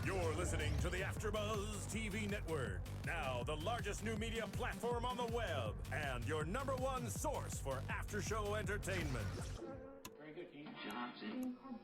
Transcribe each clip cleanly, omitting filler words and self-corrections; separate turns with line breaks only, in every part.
You're listening to the AFTERBUZZ TV Network, now the largest new media platform on the web, and your #1 source for after-show entertainment.
Very good, Keith Johnson.
From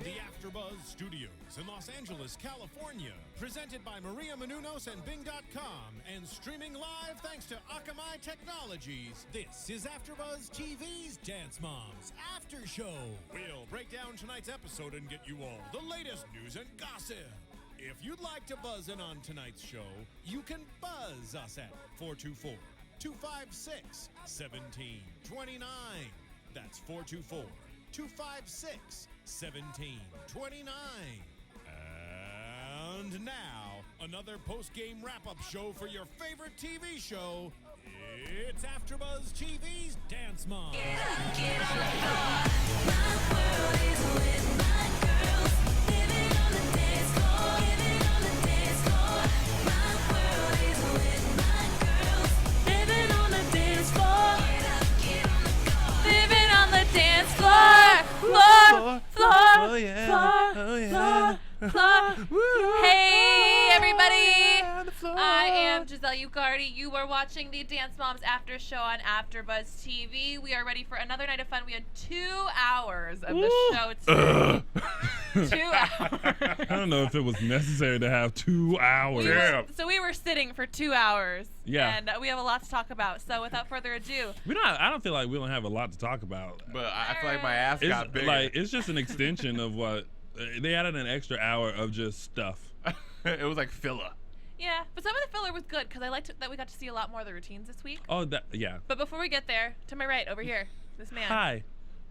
the AFTERBUZZ Studios in Los Angeles, California, presented by Maria Menounos and Bing.com, and streaming live thanks to Akamai Technologies, this is AFTERBUZZ TV's Dance Moms After Show. We'll break down tonight's episode and get you all the latest news and gossip. If you'd like to buzz in on tonight's show, you can buzz us at 424-256-1729. That's 424-256-1729. And now, another post-game wrap-up show for your favorite TV show. It's AFTERBUZZ TV's Dance Moms.
Get on the floor. My world is with my girls. Living on the dance floor. Living on the dance floor. My world is with my girls. Living on the dance floor. Get on the floor. Living on the dance floor. Hey, everybody. I am Giselle Ugarte. You are watching the Dance Moms After Show on AFTERBUZZ TV. We are ready for another night of fun. We had 2 hours of the show today. 2 hours.
I don't know if it was necessary to have 2 hours.
We were sitting for 2 hours.
Yeah.
And we have a lot to talk about. So without further ado.
I don't feel like we don't have a lot to talk about.
But I feel like my ass got bigger.
It's just an extension of what they added an extra hour of just stuff.
It was like filler.
Yeah, but some of the filler was good because I liked that we got to see a lot more of the routines this week.
Oh, yeah.
But before we get there, to my right over here, this man.
Hi,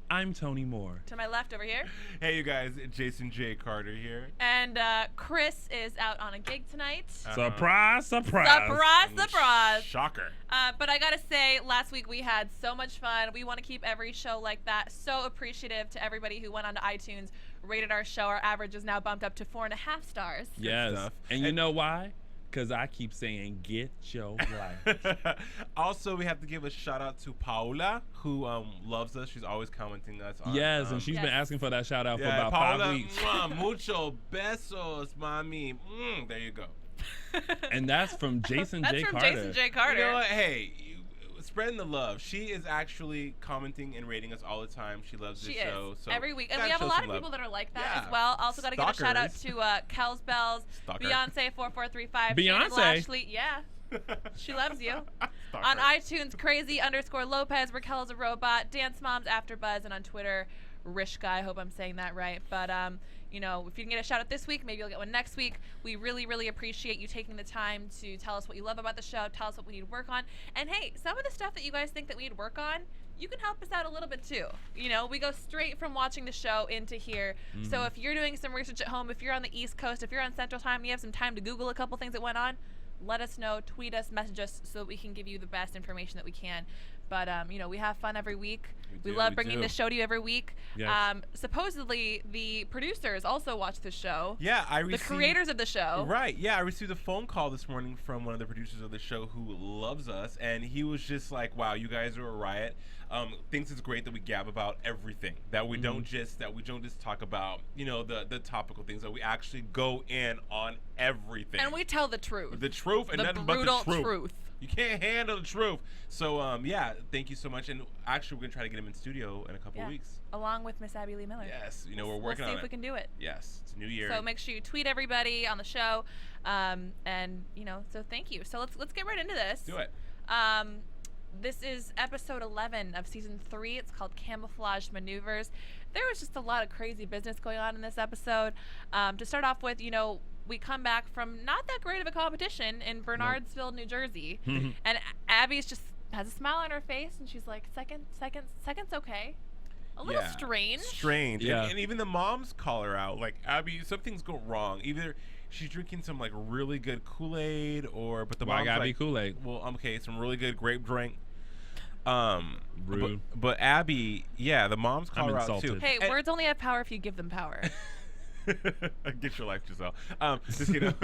I'm Tony Moore.
To my left over here.
Hey, you guys, Jason J. Carter here.
And Chris is out on a gig tonight.
Surprise, surprise.
Surprise, surprise.
Shocker.
But I got to say, last week we had so much fun. We want to keep every show like that. So appreciative to everybody who went onto iTunes, rated our show. Our average is now bumped up to 4.5 stars.
Yes. And you know why? Because I keep saying, get your life.
Also, we have to give a shout out to Paula, who loves us. She's always commenting us on.
Yes, and she's been asking for that shout out for about
Paula,
5 weeks.
Mucho besos, mommy. There you go.
And that's from Jason J. Carter.
That's from Jason J. Carter.
You know what? Hey, spreading the love. She is actually commenting and rating us all the time. She loves the show. So
every week. And we have a lot of people that are like that as well. Also got to give a shout out to Kels Bells, Beyonce 4435,
Beyonce.
Lashley. Yeah. She loves you. On iTunes, Crazy_Lopez, Raquel is a Robot, Dance Moms AfterBuzz, and on Twitter, Rishka. I hope I'm saying that right. But you know, if you can get a shout out this week, maybe you'll get one next week. We really, really appreciate you taking the time to tell us what you love about the show, tell us what we need to work on. And hey, some of the stuff that you guys think that we need to work on, you can help us out a little bit too. You know, we go straight from watching the show into here. Mm-hmm. So if you're doing some research at home, if you're on the East Coast, if you're on Central Time, and you have some time to Google a couple things that went on, let us know, tweet us, message us so that we can give you the best information that we can. But, you know, we have fun every week. We love bringing the show to you every week.
Yes.
Supposedly, the producers also watch the show.
Yeah,
the creators of the show.
Right, yeah. I received a phone call this morning from one of the producers of the show who loves us, and he was just like, wow, you guys are a riot. Thinks it's great that we gab about everything, that we don't just talk about, you know, the topical things, that we actually go in on everything.
And we tell the truth.
The truth and nothing but the
brutal truth.
You can't handle the truth. So, yeah, thank you so much. And actually, we're going to try to get him in studio in a couple of weeks.
Along with Miss Abby Lee Miller.
Yes. You know, we're working on it.
We'll see if we can do it.
Yes. It's a new year.
So make sure you tweet everybody on the show. And, you know, so thank you. So let's get right into this.
Do it.
This is episode 11 of season 3. It's called Camouflaged Maneuvers. There was just a lot of crazy business going on in this episode. To start off with, you know, we come back from not that great of a competition in Bernardsville, New Jersey. And Abby's just has a smile on her face, and she's like, second's okay. A little strange.
Yeah.
And even the moms call her out. Like, Abby, something's going wrong. Either she's drinking some, like, really good Kool-Aid, but the mom's
gotta
like,
be Kool-Aid.
Well, okay, some really good grape drink.
Rude.
But Abby, yeah, the moms call her out, too.
Hey, words only have power if you give them power.
Get your life, Giselle. Just kidding.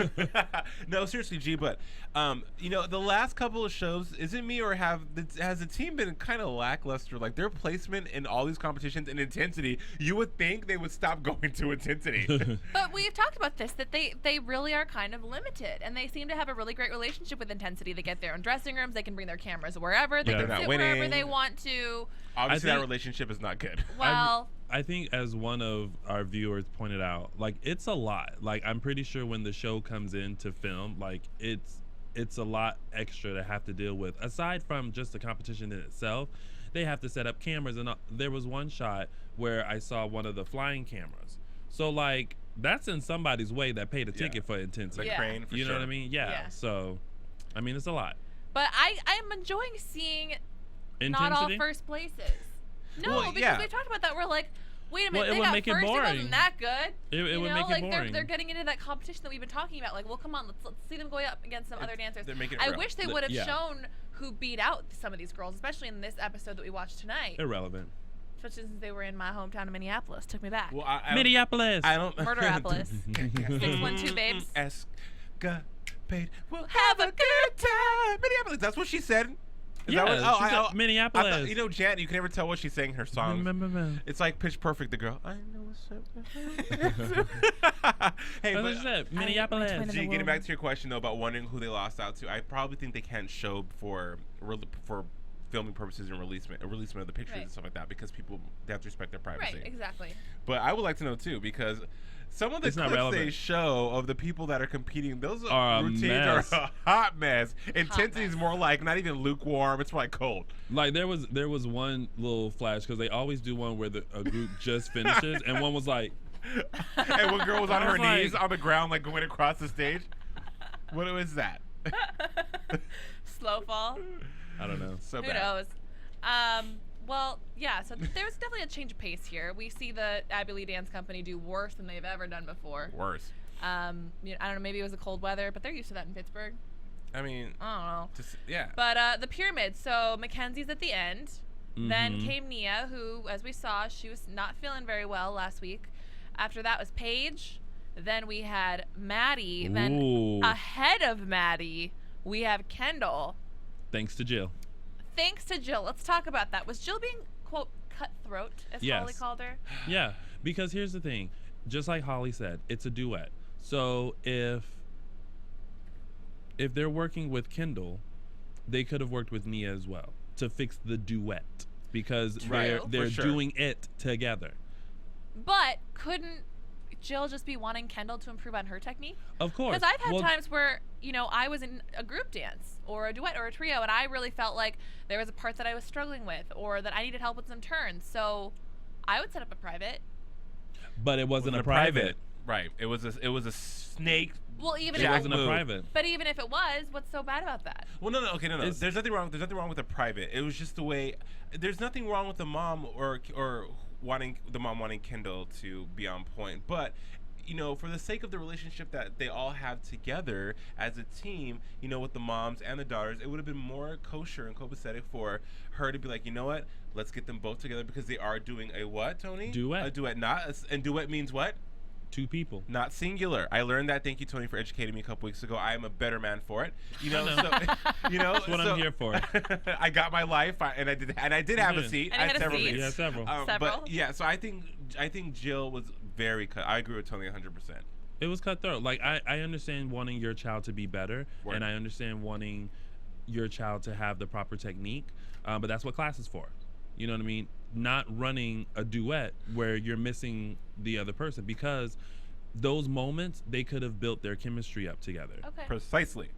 No, seriously, G. But the last couple of shows, is it me or has the team been kind of lackluster? Like their placement in all these competitions and intensity, you would think they would stop going to intensity.
But we've talked about this, that they really are kind of limited, and they seem to have a really great relationship with intensity. They get their own dressing rooms, they can bring their cameras wherever, they can sit wherever they want to.
Obviously, that relationship is not good.
Well,
I think as one of our viewers pointed out, like it's a lot. Like I'm pretty sure when the show comes in to film, like it's a lot extra to have to deal with. Aside from just the competition in itself, they have to set up cameras, and there was one shot where I saw one of the flying cameras. So like that's in somebody's way that paid a ticket for intensity.
The crane, for
you know
sure.
what I mean? Yeah. So, I mean, it's a lot.
But I'm enjoying seeing
Intensity?
not all first places. No, because we've talked about that. We're like, wait a minute,
Well,
they got
make it
first. It
boring.
wasn't that good.
It would make it
like
boring.
they're getting into that competition that we've been talking about. Like, well, come on, let's see them going up against some other dancers.
They're making it
I
real.
wish they would have shown who beat out some of these girls, especially in this episode that we watched tonight.
Irrelevant.
Especially since they were in my hometown of Minneapolis. Took me back.
Well,
Minneapolis.
I don't.
Murderapolis. 612 babes.
Escapade. We'll have a good time. Minneapolis. That's what she said. Is
Yeah,
that what,
she said Minneapolis.
I thought, Janet, you can never tell what she's saying in her songs. It's like Pitch Perfect, the girl. I know what's up. Hey,
That's what she said. Minneapolis.
G, getting back to your question though about wondering who they lost out to, I probably think they can't show for filming purposes and releasement of the pictures and stuff like that because people they have to respect their privacy.
Right, exactly.
But I would like to know too because some of the clips they show of the people that are competing, those routines are a hot mess. Intensity is more like not even lukewarm; it's more like cold.
Like there was one little flash because they always do one where a group just finishes, and one was like,
and one girl was on her knees on the ground, like going across the stage. What was that?
Slow fall.
I don't know.
So
Who
bad.
knows? Well, yeah, so there's definitely a change of pace here. We see the Abbey Lee Dance Company do worse than they've ever done before.
Worse.
I don't know, maybe it was the cold weather, but they're used to that in Pittsburgh.
I mean,
I don't know.
Yeah.
But the pyramid, so Mackenzie's at the end. Then came Nia, who, as we saw, she was not feeling very well last week. After that was Paige. Then we had Maddie.
Ooh.
Then ahead of Maddie, we have Kendall.
Thanks to Jill.
Thanks to Jill. Let's talk about that. Was Jill being, quote, cutthroat, as Holly called her?
Yeah, because here's the thing. Just like Holly said, it's a duet. So if they're working with Kendall, they could have worked with Nia as well to fix the duet because they're doing it together.
But couldn't Jill just be wanting Kendall to improve on her technique?
Of course.
Because I've had times where, I was in a group dance or a duet or a trio, and I really felt like there was a part that I was struggling with or that I needed help with some turns. So I would set up a private.
But it wasn't a private.
Right. It was a snake.
Well, even
It
if
wasn't a private.
But even if it was, what's so bad about that?
Well, no. Okay, no. There's nothing wrong. There's nothing wrong with a private. It was just the way. There's nothing wrong with the mom or wanting Kendall to be on point, but. For the sake of the relationship that they all have together as a team, with the moms and the daughters, it would have been more kosher and copacetic for her to be like, you know what, let's get them both together because they are doing a what, Tony?
Duet.
A duet, and duet means what?
Two people.
Not singular. I learned that. Thank you, Tony, for educating me a couple weeks ago. I am a better man for it.
That's what I'm here for.
I got my life, and I did have a seat.
And
I had
had a seat.
Yeah, several.
But yeah, so I think Jill was very cut. I agree with Tony 100%.
It was cutthroat. Like I understand wanting your child to be better, and I understand wanting your child to have the proper technique, but that's what class is for. You know what I mean? Not running a duet where you're missing the other person, because those moments they could have built their chemistry up together.
Okay.
Precisely.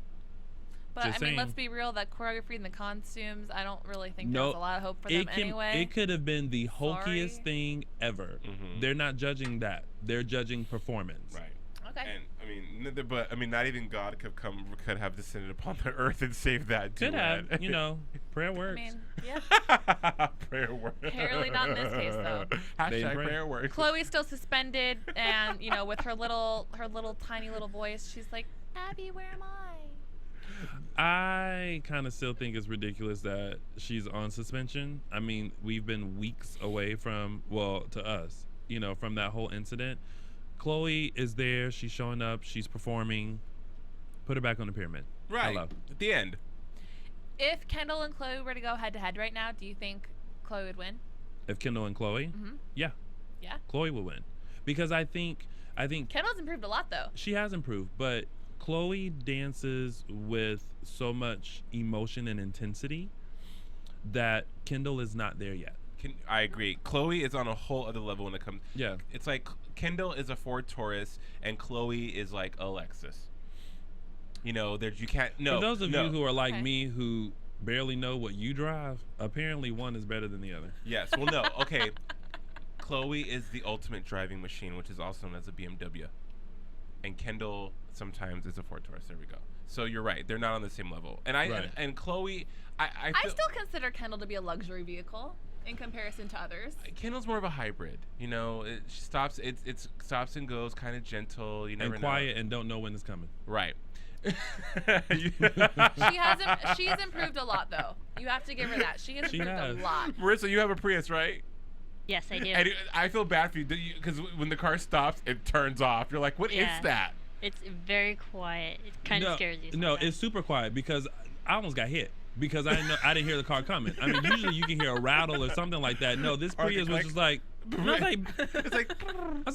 But
Just
I mean,
saying.
let's be real. That choreography and the costumes, I don't really think there's a lot of hope for them anyway.
It could have been the hokiest thing ever. They're not judging that. They're judging performance.
Right.
Okay.
And not even God could have descended upon the earth and saved that duet.
Could have, prayer works.
I mean, yeah.
Prayer works.
Apparently not in this case, though.
Hashtag prayer works.
Chloe's still suspended, and with her little tiny little voice, she's like, Abby, where am I?
I kind of still think it's ridiculous that she's on suspension. I mean, we've been weeks away from, to us, from that whole incident. Chloe is there. She's showing up. She's performing. Put her back on the pyramid.
Right.
Hello.
At the end.
If Kendall and Chloe were to go head to head right now, do you think Chloe would win?
If Kendall and Chloe, yeah, Chloe would win, because I think
Kendall's improved a lot though.
she has improved, but Chloe dances with so much emotion and intensity that Kendall is not there yet.
I agree. Chloe is on a whole other level when it comes.
Yeah.
It's like Kendall is a Ford Taurus and Chloe is like a Lexus. You know, you can't. No.
For those of you who are like
Okay.
me, who barely know what you drive, apparently one is better than the other.
Yes. Well, no. Okay. Chloe is the ultimate driving machine, which is also known as a BMW, and Kendall sometimes is a Ford Taurus. There we go. So you're right. They're not on the same level. And
Right.
and Chloe, I
I
feel,
still consider Kendall to be a luxury vehicle in comparison to others.
Kendall's more of a hybrid. You know, she stops. It stops and goes, kind of gentle. You never
And
know.
quiet and don't know when it's coming.
Right.
She's improved a lot though. You have to give her that. She has
She
improved
has.
a lot.
Marissa, you have a Prius, right?
Yes, I do.
And I feel bad for you because when the car stops, it turns off. You're like, what is
Yeah.
that?
It's very quiet. It kind of scares you.
No,
sometimes.
it's super quiet because I almost got hit because I didn't hear the car coming. I mean, usually you can hear a rattle or something like that. No, this
Or
Prius was
like-
just like. And I was like,
It's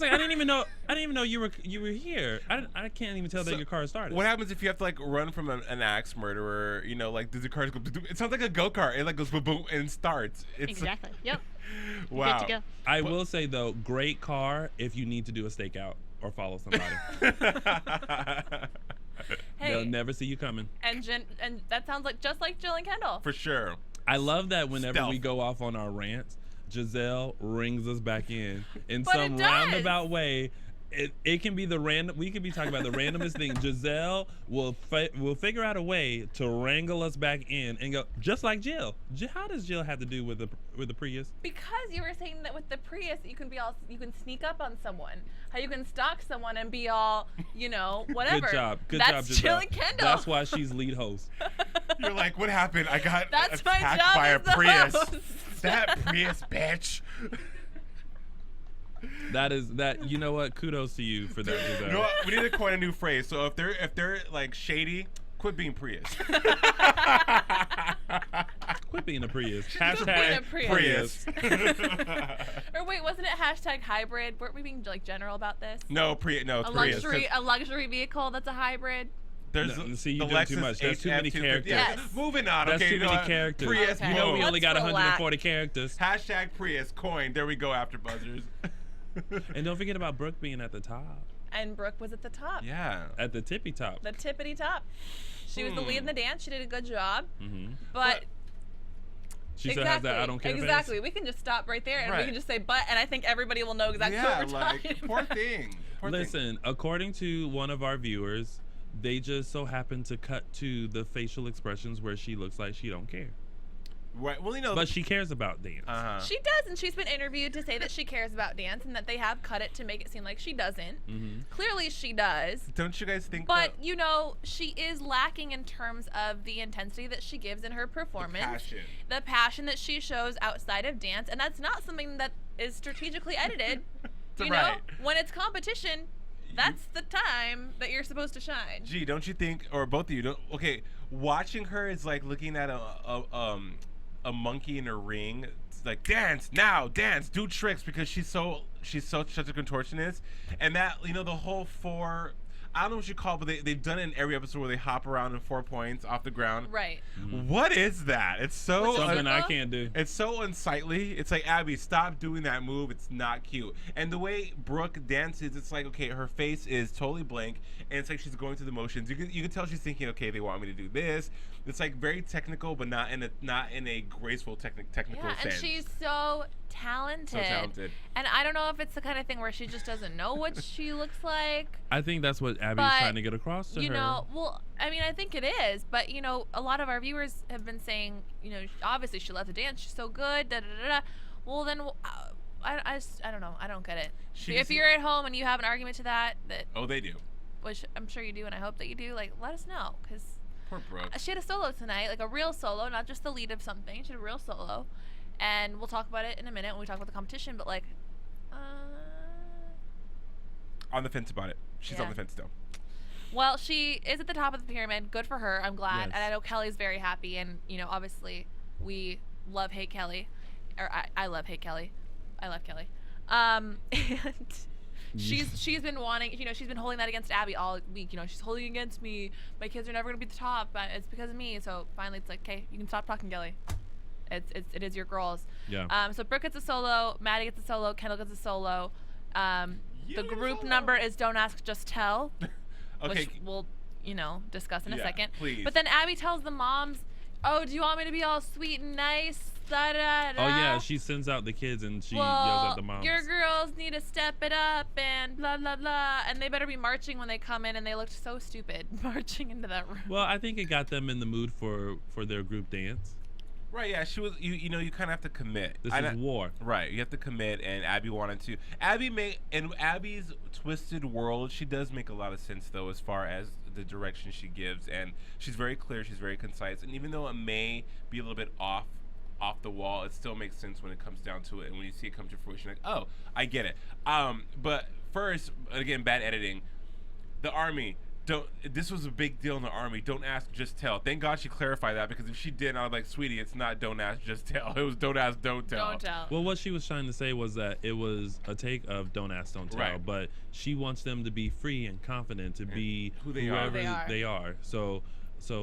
like.
I didn't even know you were here. I can't even tell that
So,
your car started.
What happens if you have to like run from an axe murderer? You know, like does the car just go? It sounds like a go-kart. It like goes boom boom and starts. It's
Exactly. Yep.
Wow.
Good to go.
I will say though, great car if you need to do a stakeout or follow somebody.
Hey,
They'll never see you coming.
and that sounds like just like Jill and Kendall.
For sure.
I love that whenever
Stealth.
we go off on our rants, Giselle rings us back in
But
some
it does.
roundabout way. It can be the random. We could be talking about the randomest thing. Giselle will figure out a way to wrangle us back in and go just like Jill. How does Jill have to do with the Prius?
Because you were saying that with the Prius, you can sneak up on someone. How you can stalk someone and be all, whatever.
Good job. Good
That's
job,
Jill
Giselle.
and Kendall.
That's why she's lead host.
You're like, what happened? I got
That's my
attacked
job
by a
as the
Prius.
host.
That Prius bitch.
That. You know what? Kudos to you for that, Giselle.
You know what? We need to coin a new phrase. So if they're like shady, quit being Prius.
Quit being a Prius.
Quit being a Prius.
Prius.
Or wait, wasn't it #hybrid? Weren't we being like general about this?
No, Prius. No,
A
Prius. 'cause
luxury vehicle that's a hybrid.
There's
No, see,
the
you're doing too
Lexus
much. That's too many
HF250.
characters.
Yeah,
Yes.
moving on.
That's
okay,
too
you know
many
what?
characters.
Prius.
Okay.
You know we
boom.
only got
Let's
140 characters.
#Prius coin. There we go. After buzzers.
And don't forget about Brooke being at the top.
And Brooke was at the top.
Yeah.
At the tippy top.
The tippity top. She was the lead in the dance. She did a good job.
Mm-hmm.
But
She still has that I don't care face.
Exactly. We can just stop right there and we
Right.
can just say but, and I think everybody will know exactly what we're talking
poor
about.
thing. Poor thing.
Listen, according to one of our viewers, they just so happen to cut to the facial expressions where she looks like she don't care.
Right. Well,
But she cares about dance.
Uh-huh.
She does, and she's been interviewed to say that she cares about dance and that they have cut it to make it seem like she doesn't.
Mm-hmm.
Clearly she does.
Don't you guys think?
But, she is lacking in terms of the intensity that she gives in her performance.
passion.
The passion that she shows outside of dance, and that's not something that is strategically edited.
Right.
When it's competition, that's the time that you're supposed to shine.
Gee, don't you think, or both of you, okay, watching her is like looking at a monkey in a ring. It's like dance now, dance, do tricks, because she's such a contortionist, and that the whole four. I don't know what you call it, but they've done it in every episode where they hop around in 4 points off the ground.
Right.
What is that? It's so
Something I can't do.
It's so unsightly. It's like, Abby, stop doing that move. It's not cute. And the way Brooke dances, it's like, okay, her face is totally blank, and it's like she's going through the motions. You can tell she's thinking, okay, they want me to do this. It's like very technical, but not in a graceful technical
Yeah, and
sense.
she's so talented.
So talented.
And I don't know if it's the kind of thing where she just doesn't know what she looks like.
I think that's what Abby's
But,
trying to get across to her.
Well, I mean, I think it is, but a lot of our viewers have been saying, obviously she loves to dance, she's so good, da da da da. Well, then, I don't know, I don't get it. If you're at home and you have an argument to that,
Oh, they do.
which I'm sure you do, and I hope that you do, like, let us know, because
Poor Brooke.
she had a solo tonight, like a real solo, not just the lead of something. She had a real solo, and we'll talk about it in a minute when we talk about the competition. But
On the fence about it. She's on
Yeah.
the fence still.
Well, she is at the top of the pyramid. Good for her. I'm glad.
Yes.
And I know Kelly's very happy. And, obviously, we love Hate Kelly. Or I love Hate Kelly. I love Kelly. And she's been wanting, she's been holding that against Abby all week. She's holding against me. My kids are never going to be the top, but it's because of me. So finally it's like, okay, you can stop talking, Kelly. It is your girls.
Yeah.
So Brooke gets a solo, Maddie gets a solo, Kendall gets a solo. The group number is Don't Ask, Just Tell.
Okay.
Which we'll, discuss in a
Yeah,
second.
please.
But then Abby tells the moms, "Oh, do you want me to be all sweet and nice?" Da, da, da.
Oh yeah, she sends out the kids and she yells
Well,
at the moms.
your girls need to step it up and blah blah blah, and they better be marching when they come in. And they looked so stupid marching into that room.
Well, I think it got them in the mood for their group dance.
Right, yeah, she was. You kind of have to commit.
This is war.
Right, you have to commit, and Abby wanted to. In Abby's twisted world, she does make a lot of sense though, as far as the direction she gives, and she's very clear, she's very concise, and even though it may be a little bit off the wall, it still makes sense when it comes down to it, and when you see it come to fruition, like, oh, I get it. But first, again, bad editing. The Army. This was a big deal in the Army. Don't ask, just tell. Thank God she clarified that, because if she didn't, I was like, sweetie, it's not don't ask, just tell. It was don't ask, don't tell.
Don't tell.
Well, what she was trying to say was that it was a take of Don't Ask, Don't Tell,
Right.
but she wants them to be free and confident, to be
who they
whoever
are.
they are. So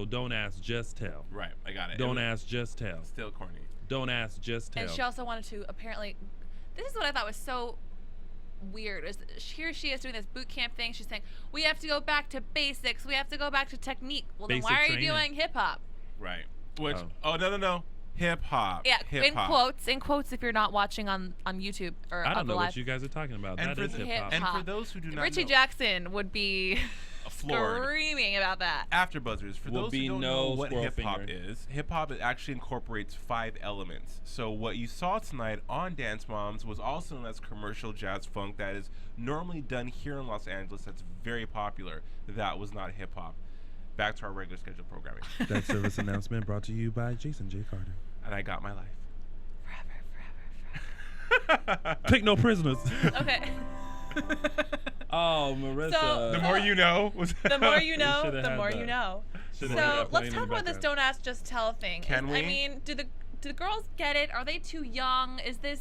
don't ask, just tell.
Right, I got it.
Don't ask, just tell.
Still corny.
Don't ask, just tell.
And she also wanted to apparently. This is what I thought was so weird. Is here she is doing this boot camp thing. She's saying we have to go back to basics. We have to go back to technique. Well, then
Basic
why are
training.
you doing hip hop?
Right. Which?
Oh.
No. Hip hop.
Yeah,
Hip
in
hop.
quotes. If you're not watching on YouTube or
I
on
don't
the
know
live.
what you guys are talking about.
And
That
for
is
the-
hip hop.
and
Hip-hop.
for those who do not
Richie
know,
Jackson would be
floored.
screaming about that.
AfterBuzzers, for
Will
those
be
who don't
no
know what
squirrel
hip hop
finger.
is, hip hop actually incorporates 5 elements. So what you saw tonight on Dance Moms was also known as commercial jazz funk, that is normally done here in Los Angeles. That's very popular. That was not hip hop. Back to our regular scheduled programming.
That service announcement brought to you by Jason J. Carter.
And I got my life.
Forever.
Take no prisoners.
Okay.
Oh, Marissa.
So-
The more you know.
The more you
We
know,
shoulda
the
had
more
that.
you know.
Shoulda
So
had that
let's
playing in
talk
the
about this
background.
Don't Ask, Just Tell thing.
Can
I
we?
mean, do the girls get it? Are they too young? Is this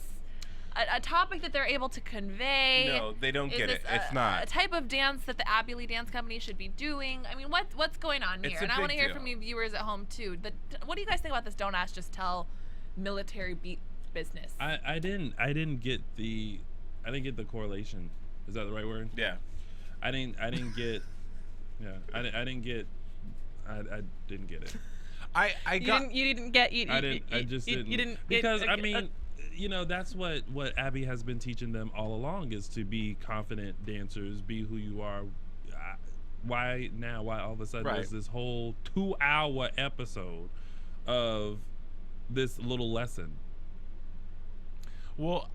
a topic that they're able to convey?
No, they don't
Is
get
this
it. It's not.
a type of dance that the Abbey Lee Dance Company should be doing. I mean, what's going on
It's
here?
a
And I want to
big
hear
deal.
from you viewers at home too. What do you guys think about this Don't Ask, Just Tell military beat business?
I didn't get the correlation. Is that the right word?
Yeah.
I didn't get. Yeah. I didn't get it.
I got.
You didn't get.
I just didn't.
You didn't
Because I mean, that's what Abby has been teaching them all along, is to be confident dancers, be who you are. Why all of a sudden
Right.
there's this whole 2-hour episode of this little lesson?
Well,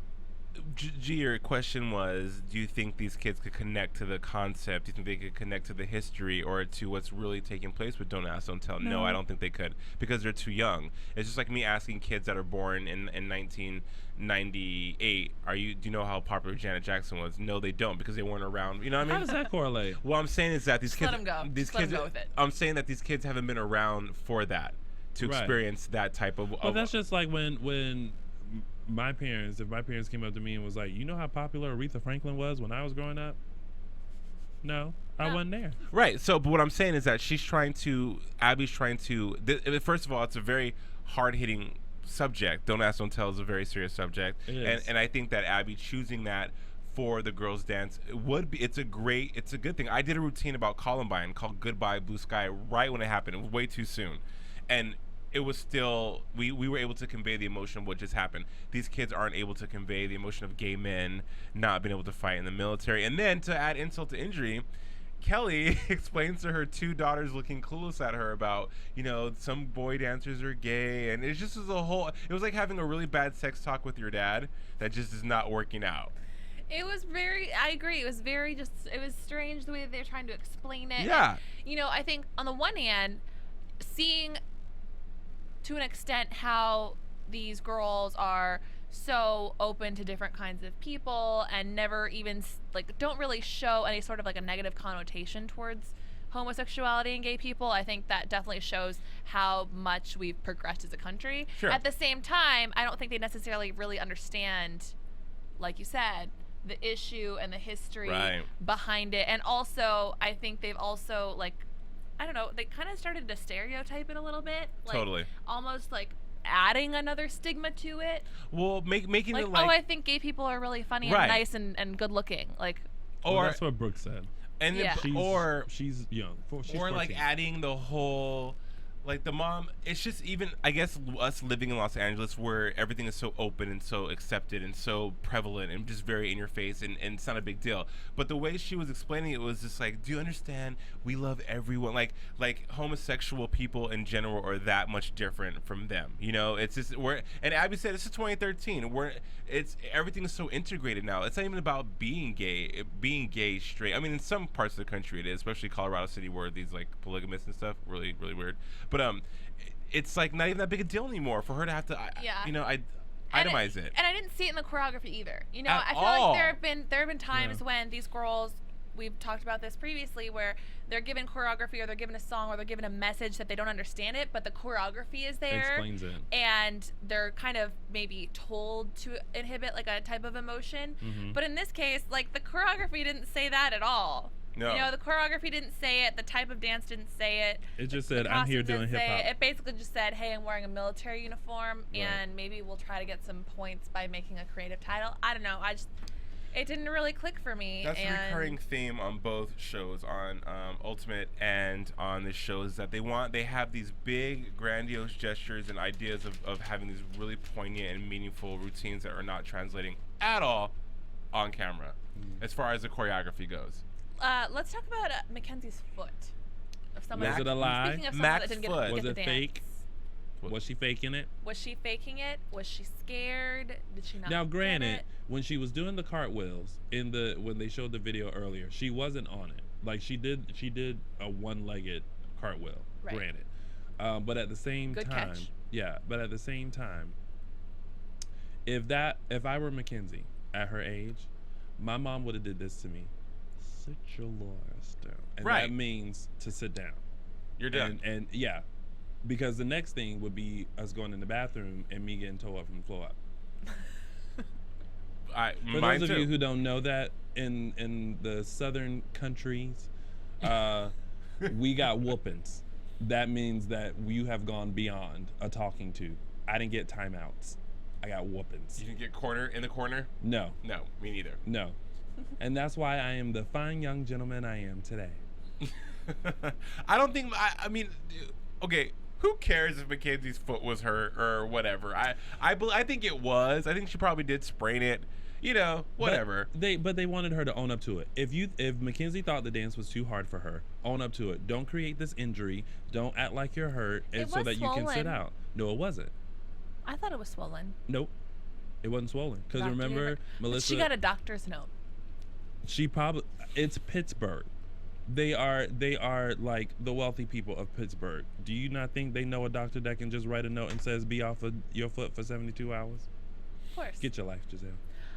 G, your question was, do you think these kids could connect to the concept? Do you think they could connect to the history or to what's really taking place with Don't Ask, Don't Tell? No, I don't think they could, because they're too young. It's just like me asking kids that are born in 1998, do you know how popular Janet Jackson was? No, they don't, because they weren't around. You know what I
How
mean?
does that correlate?
What I'm saying is that these
Just
kids,
let 'em go.
these
Just let 'em
kids,
go with it.
I'm saying that these kids haven't been around for that, to
Right.
experience that type of.
Well, that's just like when my parents, if my parents came up to me and was like, you know how popular Aretha Franklin was when I was growing up? No, I
No.
wasn't there.
Right. So, but what I'm saying is that Abby's trying to. First of all, it's a very hard-hitting subject. Don't Ask, Don't Tell is a very serious subject,
It is.
and I think that Abby choosing that for the girls' dance it's a good thing. I did a routine about Columbine called Goodbye Blue Sky right when it happened. It was way too soon, and it was still we were able to convey the emotion of what just happened. These kids aren't able to convey the emotion of gay men not being able to fight in the military. And then to add insult to injury, Kelly explains to her 2 daughters looking clueless at her about, some boy dancers are gay, and it just was it was like having a really bad sex talk with your dad that just is not working out.
It was I agree. It was it was strange the way that they're trying to explain it.
Yeah.
And, I think on the one hand, seeing to an extent how these girls are so open to different kinds of people and never even like don't really show any sort of like a negative connotation towards homosexuality and gay people. I think that definitely shows how much we've progressed as a country.
Sure.
At the same time, I don't think they necessarily really understand, like you said, the issue and the history behind it. And also, I think they've also, like, I don't know, they kind of started to stereotype it a little bit. Like,
Totally.
Almost like adding another stigma to it.
Well, making
like,
it like,
oh, I think gay people are really funny and nice and good looking. Like,
Well, that's what Brooke said.
And then,
Yeah.
she's young. She's
or
14.
like adding the whole, like the mom. It's just even, I guess, us living in Los Angeles where everything is so open and so accepted and so prevalent and just very in your face and it's not a big deal. But the way she was explaining it was just like, do you understand? We love everyone. Like homosexual people in general are that much different from them. You know, it's just and Abby said it's 2013. Everything is so integrated now. It's not even about being gay, straight. I mean, in some parts of the country it is, especially Colorado City where these like polygamists and stuff, really, really weird. But it's like not even that big a deal anymore for her to have to, itemize it.
And I didn't see it in the choreography either. You know,
At
I feel
all.
like there have been times when these girls, we've talked about this previously, where they're given choreography or they're given a song or they're given a message that they don't understand it, but the choreography is there.
Explains it.
And they're kind of maybe told to inhibit like a type of emotion.
Mm-hmm.
But in this case, like the choreography didn't say that at all.
No.
You know, the choreography didn't say it. The type of dance didn't say it.
It just
The
said, I'm here
costume
doing
didn't say
hip hop.
it. It basically just said, hey, I'm wearing a military uniform, and maybe we'll try to get some points by making a creative title. I don't know. It didn't really click for me.
That's a recurring theme on both shows, on Ultimate and on this show, is that they have these big, grandiose gestures and ideas of having these really poignant and meaningful routines that are not translating at all on camera, as far as the choreography goes.
Let's talk about Mackenzie's foot.
Was it a lie?
Speaking of someone
Mac's
that didn't get,
foot.
get
Was
the
it
dance.
fake? Was she faking it?
Was she faking it? Was she scared? Did she not?
Now,
get
granted,
it?
when she was doing the cartwheels when they showed the video earlier, she wasn't on it. Like she did a one-legged cartwheel.
Right.
Granted, but at the same
Good
time,
catch.
But at the same time, if I were Mackenzie at her age, my mom would have did this to me. Sit your little ass down, and that means to sit down.
You're done.
And yeah, because the next thing would be us going in the bathroom and me getting towed up from the floor up. For those of you who don't know that, in the southern countries, we got whoopings. That means that you have gone beyond a talking to. I didn't get timeouts. I got whoopings.
You didn't get in the corner?
No.
No, me neither.
No. And that's why I am the fine young gentleman I am today.
I don't think, I mean, okay, who cares if Mackenzie's foot was hurt or whatever? I think it was. I think she probably did sprain it. You know, whatever.
But they wanted her to own up to it. If Mackenzie thought the dance was too hard for her, own up to it. Don't create this injury. Don't act like you're hurt, and so that you can sit out. No, it wasn't.
I thought it was swollen.
Nope, it wasn't swollen. Because
Doctor
remember,
Newman.
Melissa.
She got a doctor's note.
It's Pittsburgh. They are like the wealthy people of Pittsburgh. Do you not think they know a doctor that can just write a note and says be off of your foot for 72 hours?
Of course.
Get your life, Giselle.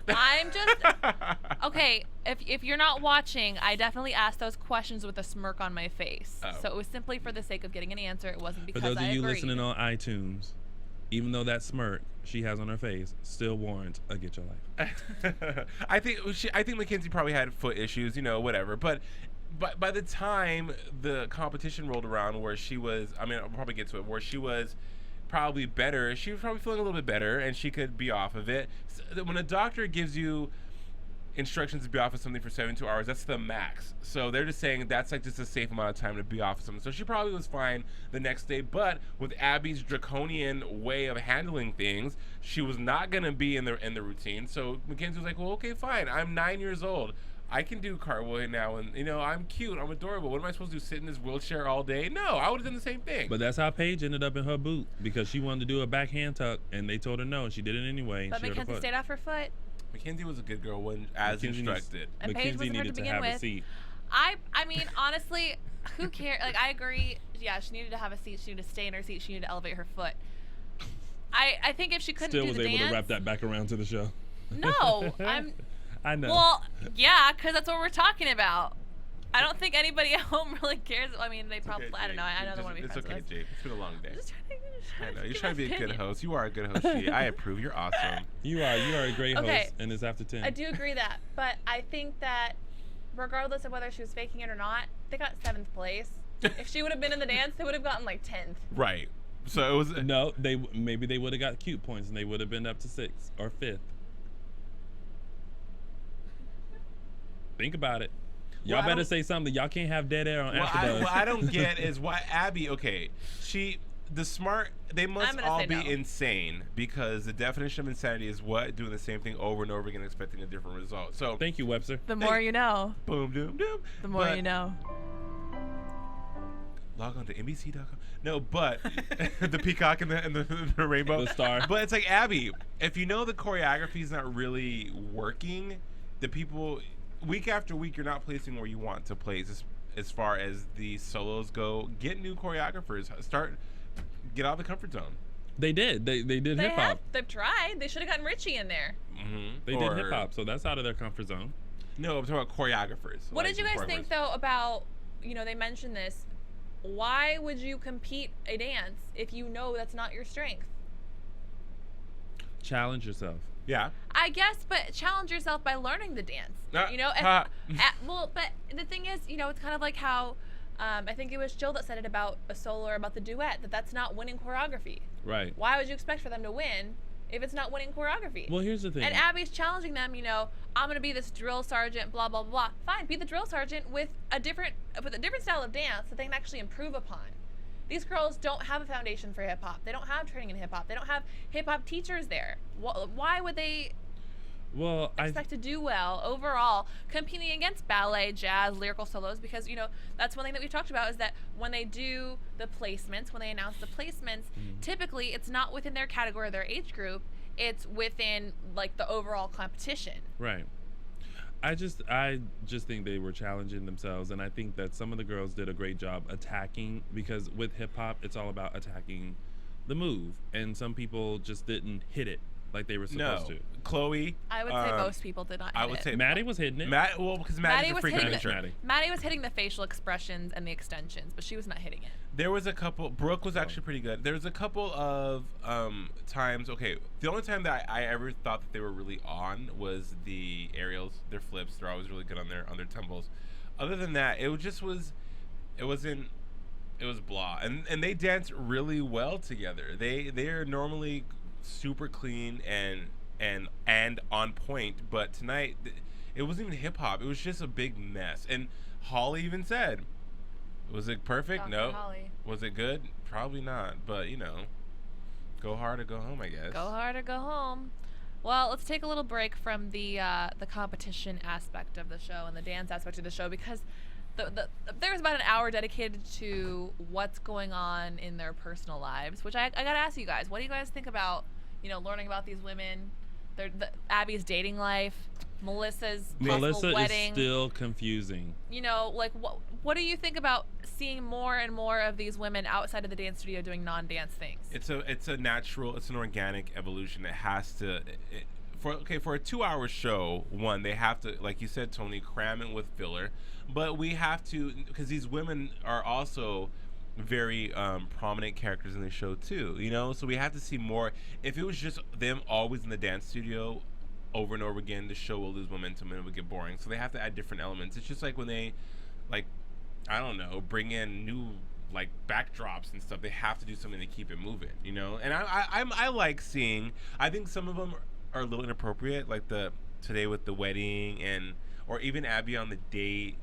I'm just okay. If you're not watching, I definitely asked those questions with a smirk on my face.
Oh.
So it was simply for the sake of getting an answer. It wasn't because
For those
I
of you
agreed.
listening on iTunes, even though that smirk she has on her face still warrants a get your life.
I think Mackenzie probably had foot issues, you know, whatever. But by the time the competition rolled around, where she was, I mean, I'll probably get to it, where she was probably better, she was probably feeling a little bit better, and she could be off of it. So when a doctor gives you instructions to be off of something for 72 hours, that's the max. So they're just saying that's like just a safe amount of time to be off of something. So she probably was fine the next day, but with Abby's draconian way of handling things, she was not gonna be in the routine. So Mackenzie was like, well, okay, fine. I'm 9 years old. I can do cartwheel now, and you know, I'm cute, I'm adorable. What am I supposed to do, sit in this wheelchair all day? No, I would have done the same thing.
But that's how Paige ended up in her boot, because she wanted to do a backhand tuck, and they told her no, and she did it anyway.
But
she hurt her
Mackenzie
foot.
stayed off her foot.
Mackenzie was a good girl when as instructed.
And Paige
Mackenzie
wasn't hurt
needed
to
to
begin
have
with.
a seat.
I mean, honestly, who cares? Like, I agree. Yeah, she needed to have a seat. She needed to stay in her seat. She needed to elevate her foot. I think if she couldn't
Still
do
was
the
able
dance,
to wrap that back around to the show.
No,
I know.
Well, yeah, because that's what we're talking about. I don't think anybody at home really cares. I mean, they probably.
Okay,
I don't know. I know they want to be
It's
friends
okay,
with us.
Jade. It's been a long day.
I'm just
I know. You're
give
trying to
my
be a good
opinion.
host. You are a good host, G. I approve. You're awesome.
You are a great
Okay.
host, and it's after 10.
I do agree that, but I think that regardless of whether she was faking it or not, they got 7th place. If she would have been in the dance, they would have gotten like 10th.
Right. So it was.
No, maybe they would have got cute points, and they would have been up to 6th or 5th. Think about it. Y'all
Well, I
better
don't-
say something. Y'all can't have dead air on
What
AfterBuzz.
I don't get is why Abby. Okay, they must
I'm gonna
all
say
be
no.
insane, because the definition of insanity is what, doing the same thing over and over again, expecting a different result. So
Thank you, Webster.
The more you know.
boom, doom, doom.
The more
But
you know.
log on to NBC.com. No, but the peacock and the rainbow,
The star.
But it's like, Abby, if you know the choreography is not really working, the people week after week you're not placing where you want to place as far as the solos go. Get new choreographers. Get out of the comfort zone.
They did. They did
They
hip hop.
they've tried. They should have gotten Richie in there.
Mm-hmm.
They did hip hop, so that's out of their comfort zone.
No, I'm talking about choreographers.
What
like
did you guys think
choreographers.
though about, they mentioned this. Why would you compete a dance if you know that's not your strength?
Challenge yourself.
Yeah.
I guess, but challenge yourself by learning the dance. Well, but the thing is, it's kind of like how I think it was Jill that said it about a solo or about the duet, that's not winning choreography.
Right.
Why would you expect for them to win if it's not winning choreography?
Well, here's the thing.
And Abby's challenging them, I'm going to be this drill sergeant, blah, blah, blah. Fine, be the drill sergeant with a different style of dance that they can actually improve upon. These girls don't have a foundation for hip hop. They don't have training in hip hop. They don't have hip hop teachers there. Why would they expect to do well overall competing against ballet, jazz, lyrical solos? Because, that's one thing that we've talked about is that when they do the placements, when they announce the placements, typically it's not within their category or their age group. It's within like the overall competition.
Right. I just think they were challenging themselves, and I think that some of the girls did a great job attacking, because with hip hop it's all about attacking the move, and some people just didn't hit it like they were supposed to.
Chloe.
I would say most people did not hit
I would
it.
say
Maddie was hitting it.
because Maddie's a freak of nature.
Maddie was hitting the facial expressions and the extensions, but she was not hitting it.
There was a couple. Brooke was actually pretty good. There was a couple of times. Okay, the only time that I ever thought that they were really on was the aerials, their flips. They're always really good on their tumbles. Other than that, it was blah. And they dance really well together. They are normally super clean and on point, but tonight it wasn't even hip hop. It was just a big mess. And Holly even said, was it perfect?
Dr.
No.
Holly.
Was it good? Probably not. But go hard or go home, I guess.
Go hard or go home. Well, let's take a little break from the competition aspect of the show and the dance aspect of the show, because there's about an hour dedicated to what's going on in their personal lives, which I gotta ask you guys. What do you guys think about, learning about these women, Abby's dating life, Melissa's possible wedding?
Is still confusing.
What do you think about seeing more and more of these women outside of the dance studio doing non-dance things?
It's an organic evolution. It has to. For a 2-hour show, they have to, like you said, Tony, cram it with filler. But we have to, because these women are also very prominent characters in the show too, so we have to see more. If it was just them always in the dance studio over and over again, the show will lose momentum and it would get boring. So they have to add different elements. It's just like when they, I don't know, bring in new backdrops and stuff. They have to do something to keep it moving, and I like seeing. I think some of them are a little inappropriate, like today with the wedding, or even Abby on the date.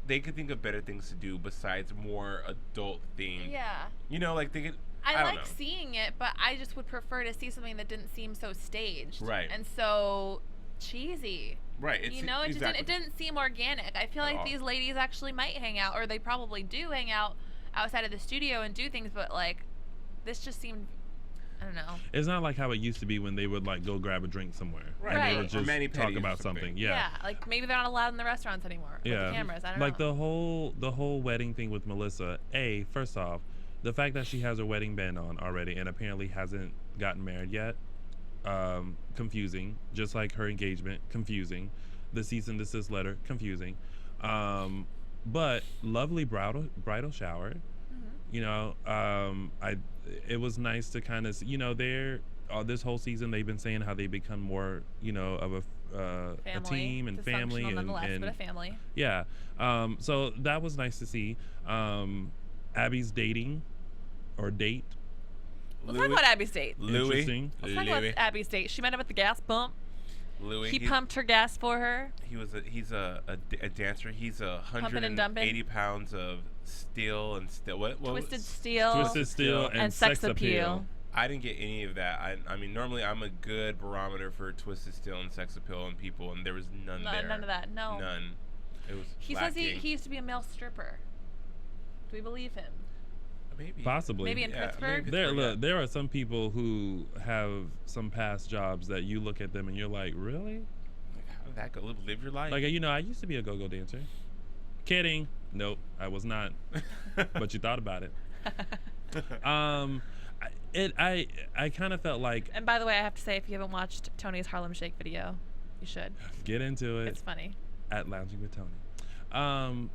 They could think of better things to do besides more adult themed.
Yeah.
They could.
I
don't
like
know.
seeing it, but I just would prefer to see something that didn't seem so staged.
Right.
And so cheesy.
Right.
It didn't seem organic. I feel like these ladies actually might hang out, or they probably do hang out outside of the studio and do things, but this just seemed, I don't know.
It's not like how it used to be when they would go grab a drink somewhere.
Right.
And they
Right.
would just
Mani-pedis
talk
or
about
something.
something. Yeah.
Maybe they're not allowed in the restaurants anymore.
Yeah.
With the cameras. I don't know.
The whole wedding thing with Melissa. First off, the fact that she has her wedding band on already and apparently hasn't gotten married yet, confusing. Just like her engagement, confusing. The cease and desist letter, confusing. But lovely bridal shower. You know, it was nice to kind of, you know, this whole season they've been saying how they become more, you know, of a team and family and
but a family.
Yeah. So that was nice to see. Abby's dating or date.
Let's talk about Abby's date.
Interesting.
Let's talk about Abby's date. She met him at the gas pump.
Louis.
He pumped her gas for her.
He's a dancer. He's 180 pounds of steel and
Twisted steel.
Twisted steel and sex appeal.
I didn't get any of that. I mean, normally I'm a good barometer for twisted steel and sex appeal and people, and there was none there.
None of that. No.
None. It was.
He says he used to be a male stripper. Do we believe him?
Maybe.
Possibly.
Maybe in Pittsburgh.
There are some people who have some past jobs that you look at them and you're like, really?
Like, how did that go? Live your life.
Like, you know, I used to be a go-go dancer. Kidding. Nope, I was not. But you thought about it. I kind of felt like.
And by the way, I have to say, if you haven't watched Tony's Harlem Shake video, you should.
Get into it.
It's funny.
At Lounging with Tony.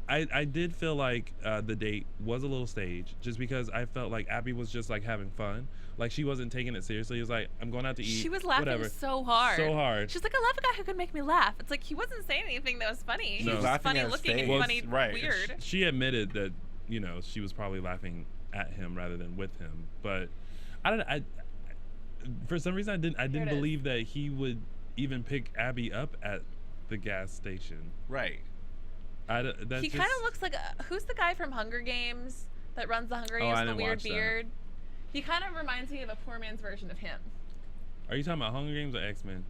I did feel like the date was a little staged, just because I felt like Abby was just like having fun. Like she wasn't taking it seriously. It was like, I'm going out to eat.
She was laughing
whatever.
so hard.
So hard.
She's like, I love a guy who can make me laugh. It's like he wasn't saying anything that was funny.
No.
He was just funny looking and funny weird.
She admitted that, you know, she was probably laughing at him rather than with him. But I for some reason I didn't believe that he would even pick Abby up at the gas station.
Right.
He kind of looks like who's the guy from Hunger Games that runs the Hunger Games with the weird beard? He kind of reminds me of a poor man's version of him.
Are you talking about Hunger Games or X-Men?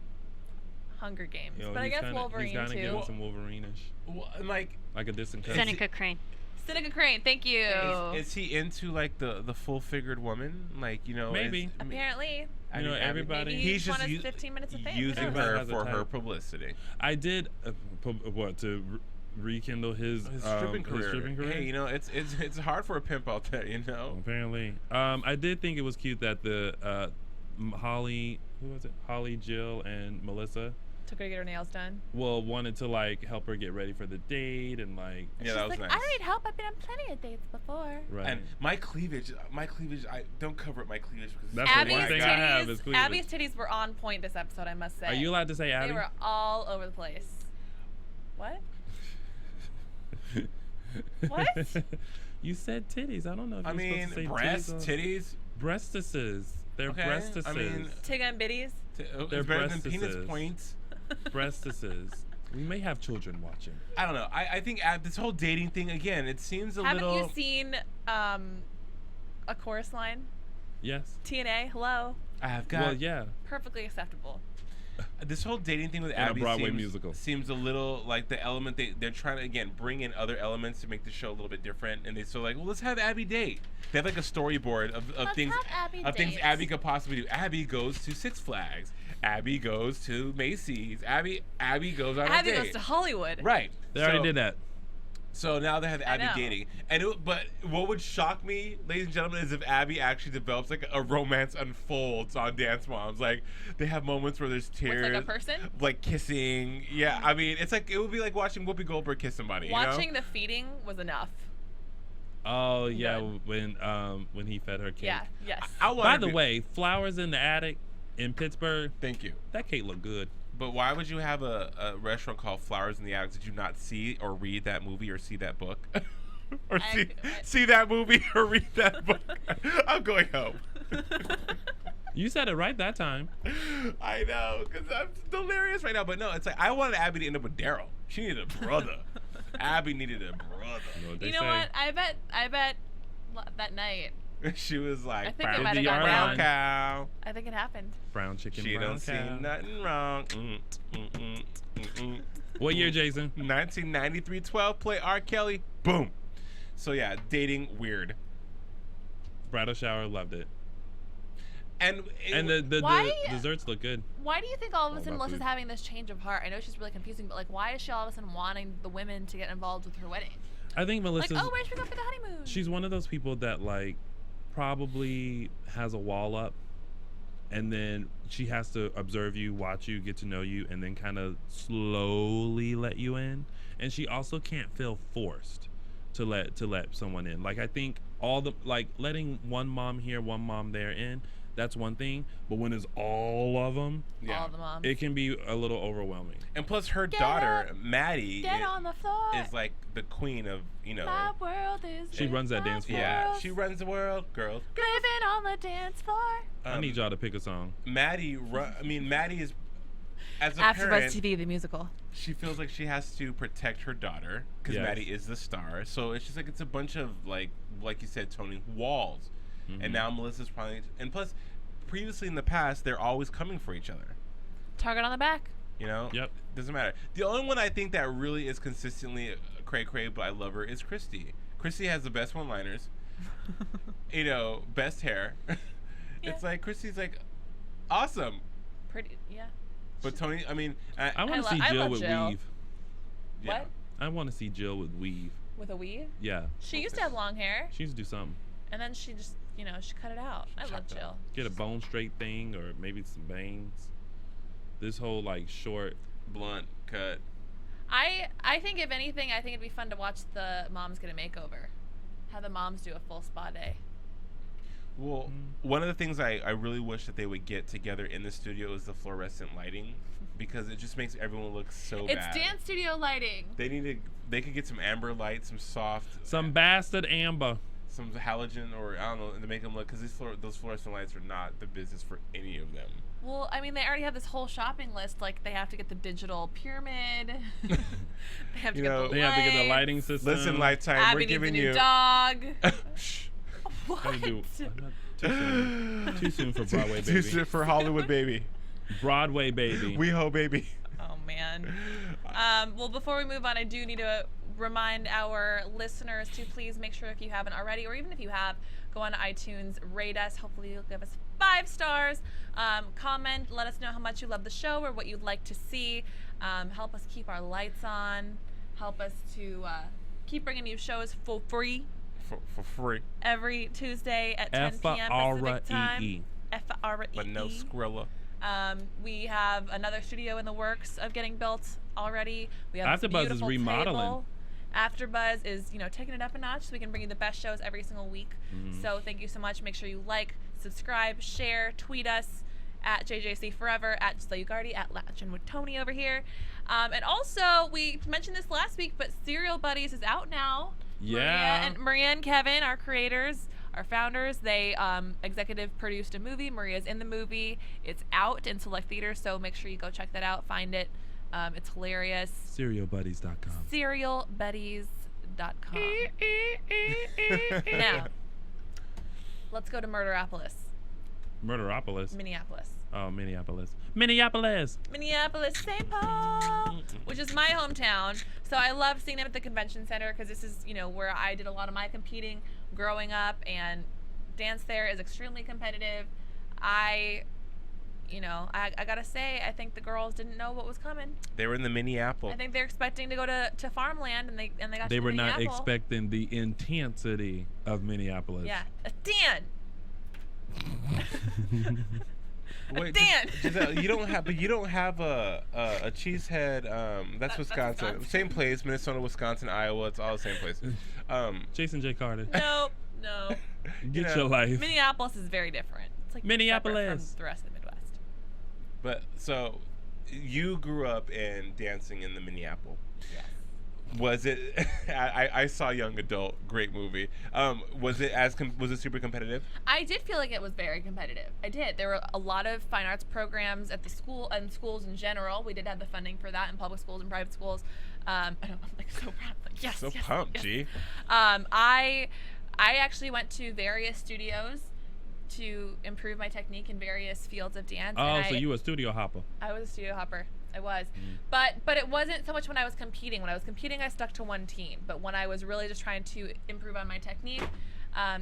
Hunger Games, but I guess Wolverine
he's
too.
He's kind of some Wolverine-ish.
Well,
like a distant cousin.
Seneca Crane.
Seneca Crane, thank you.
Is he into like the full-figured woman? Like, you know,
maybe.
Apparently.
You know, everybody.
Maybe he's just 15 minutes of fame.
Using her for her publicity.
I did to rekindle his
stripping career. Hey, you know, it's hard for a pimp out there, you know.
Apparently, I did think it was cute that the Holly, who was it? Holly, Jill, and Melissa
took her to get her nails done.
Well, wanted to like help her get ready for the date and like.
Yeah, that was nice.
I need help. I've been on plenty of dates before.
Right.
And my cleavage. I don't cover up my cleavage because
that's the one thing I have is cleavage.
Abby's titties were on point this episode, I must say.
Are you allowed to say Abby?
They were all over the place. What? What?
You said titties. I don't know if you're supposed to say
breasts, titties.
Breastises. They're breastises.
I mean,
Tig and bitties.
They're better than penis points.
Breastises. We may have children watching.
I don't know. I think this whole dating thing, again, it seems a little.
Haven't you seen a chorus line?
Yes.
TNA, hello.
I have got.
Well, yeah.
Perfectly acceptable.
This whole dating thing with
In
Abby
a Broadway musical
seems a little like the element they're trying to again bring in other elements to make the show a little bit different, and they like, well, let's have Abby date. They have like a storyboard of things Abby could possibly do. Abby goes to Six Flags. Abby goes to Macy's. Abby goes on a date.
Abby goes to Hollywood.
Right.
They already did that.
So now they have Abby dating, but what would shock me, ladies and gentlemen, is if Abby actually develops like a romance unfolds on Dance Moms. Like they have moments where there's tears,
with like a person,
like kissing. Yeah, I mean, it's like it would be like watching Whoopi Goldberg kiss somebody.
Watching the feeding was enough.
Oh yeah, when he fed her cake.
Yeah. Yes.
By the way, flowers in the attic in Pittsburgh.
Thank you.
That cake looked good.
But why would you have a restaurant called Flowers in the Attic? Did you not see or read that movie or see that book? Or see that movie or read that book? I'm going home.
You said it right that time.
I know, because I'm delirious right now. But no, it's like I wanted Abby to end up with Daryl. She needed a brother. Abby needed a brother.
You know what? I bet that night.
She was like,
I think it might have gone
brown cow.
I think it happened.
Brown chicken,
she
brown
don't see nothing wrong.
What year, Jason?
1993. 12 play R. Kelly. Boom. So yeah, dating weird.
Bridal shower, loved it.
And
the desserts look good.
Why do you think all of a sudden Melissa's having this change of heart? I know she's really confusing, but like, why is she all of a sudden wanting the women to get involved with her wedding?
I think
Like,
Melissa's.
oh, where should we go for the honeymoon?
She's one of those people that like probably has a wall up, and then she has to observe you, watch you, get to know you, and then kind of slowly let you in. And she also can't feel forced to let someone in. Like I think all the like letting one mom here, one mom there in, that's one thing. But when it's all of them,
All the moms.
it can be a little overwhelming.
And plus, her
Get
daughter
up,
Maddie
Get on the floor.
is like the queen of
My world is
She runs that dance floor.
yeah. She runs the world, girls.
Living on the dance floor.
I need y'all to pick a song.
Maddie is as a
AFTERBUZZ
parent.
TV, the musical.
She feels like she has to protect her daughter because
Yes.
Maddie is the star. So it's just like it's a bunch of like you said, Tony, walls. And now Melissa's probably, and plus, previously in the past, they're always coming for each other.
Target on the back.
You know?
Yep.
Doesn't matter. The only one I think that really is consistently cray-cray, but I love her, is Christy. Christy has the best one-liners. You know, best hair. It's like, Christy's like, awesome.
Pretty, yeah.
But Tony, I mean,
I want to
I
see Jill
love
with
Jill.
weave.
yeah.
What?
I want to see Jill with weave.
With a weave?
Yeah.
She used to have long hair,
She needs to do something.
and then she just, she cut it out. I love
chopped it
Jill.
Get a bone straight thing or maybe some bangs. This whole like short.
Blunt cut.
I think if anything, I think it'd be fun to watch the moms get a makeover. Have the moms do a full spa day.
Well, one of the things I really wish that they would get together in the studio is the fluorescent lighting, because it just makes everyone look so bad.
It's dance studio lighting.
They could get some amber light, some soft,
Some bastard amber.
some halogen, or I don't know, to make them look, because those fluorescent lights are not the business for any of them.
Well, I mean, they already have this whole shopping list. Like, they have to get the digital pyramid. They have to get the
They have to get the
lights.
lighting system.
Listen, Lifetime,
Abby
we're
needs a
giving
new
you.
dog.
Shh.
What?
How do you do? Too soon. Too soon for Broadway
Too
baby.
soon for Hollywood baby.
Broadway baby.
WeHo baby.
Oh, man. Well, before we move on, I do need to remind our listeners to please make sure, if you haven't already, or even if you have, go on iTunes, rate us. Hopefully you'll give us 5 stars. Comment, let us know how much you love the show or what you'd like to see. Help us keep our lights on. Help us to keep bringing you shows for free
For free.
every Tuesday at 10 p.m. Pacific time. F-R-E-E.
But no Skrilla.
We have another studio in the works of getting built already. We have this
AFTERBUZZ is
beautiful
remodeling.
table. AFTERBUZZ is, taking it up a notch so we can bring you the best shows every single week. So thank you so much. Make sure you like, subscribe, share, tweet us at JJC Forever, at Giselle Ugarte, at Latchin with Tony over here. And also, we mentioned this last week, but Serial Buddies is out now.
Yeah.
Maria and Kevin, our creators, our founders, they executive produced a movie. Maria's in the movie. It's out in select theaters, so make sure you go check that out. Find it. It's hilarious.
Serialbuddies.com.
Serialbuddies.com. Now, let's go to Murderopolis,
Murderopolis.
Minneapolis.
Oh, Minneapolis. Minneapolis.
Minneapolis, St. Paul, which is my hometown. So I love seeing them at the convention center because this is, where I did a lot of my competing growing up, and dance there is extremely competitive. I gotta say, I think the girls didn't know what was coming.
They were in the Minneapolis.
I think they're expecting to go to farmland, and they got.
They
to
were not
Minneapolis.
expecting the intensity of Minneapolis.
Yeah, a Dan.
Wait,
Dan.
Giselle, you don't have a cheesehead. That's Wisconsin.
Wisconsin.
Same place, Minnesota, Wisconsin, Iowa. It's all the same place.
Jason J. Carter.
No.
Get your life.
Minneapolis is very different. It's like
Minneapolis.
separate from the rest of the Midwest.
But so, you grew up in dancing in the Minneapolis.
Yes.
Was it? I saw Young Adult. Great movie. Was it was it super competitive?
I did feel like it was very competitive. I did. There were a lot of fine arts programs at the school and schools in general. We did have the funding for that in public schools and private schools. I'm like so proud. Like, yes.
So
yes,
pumped,
yes.
G.
I actually went to various studios to improve my technique in various fields of dance.
Oh,
and
so you a studio hopper.
I was a studio hopper. I was. But it wasn't so much when I was competing. When I was competing, I stuck to one team. But when I was really just trying to improve on my technique,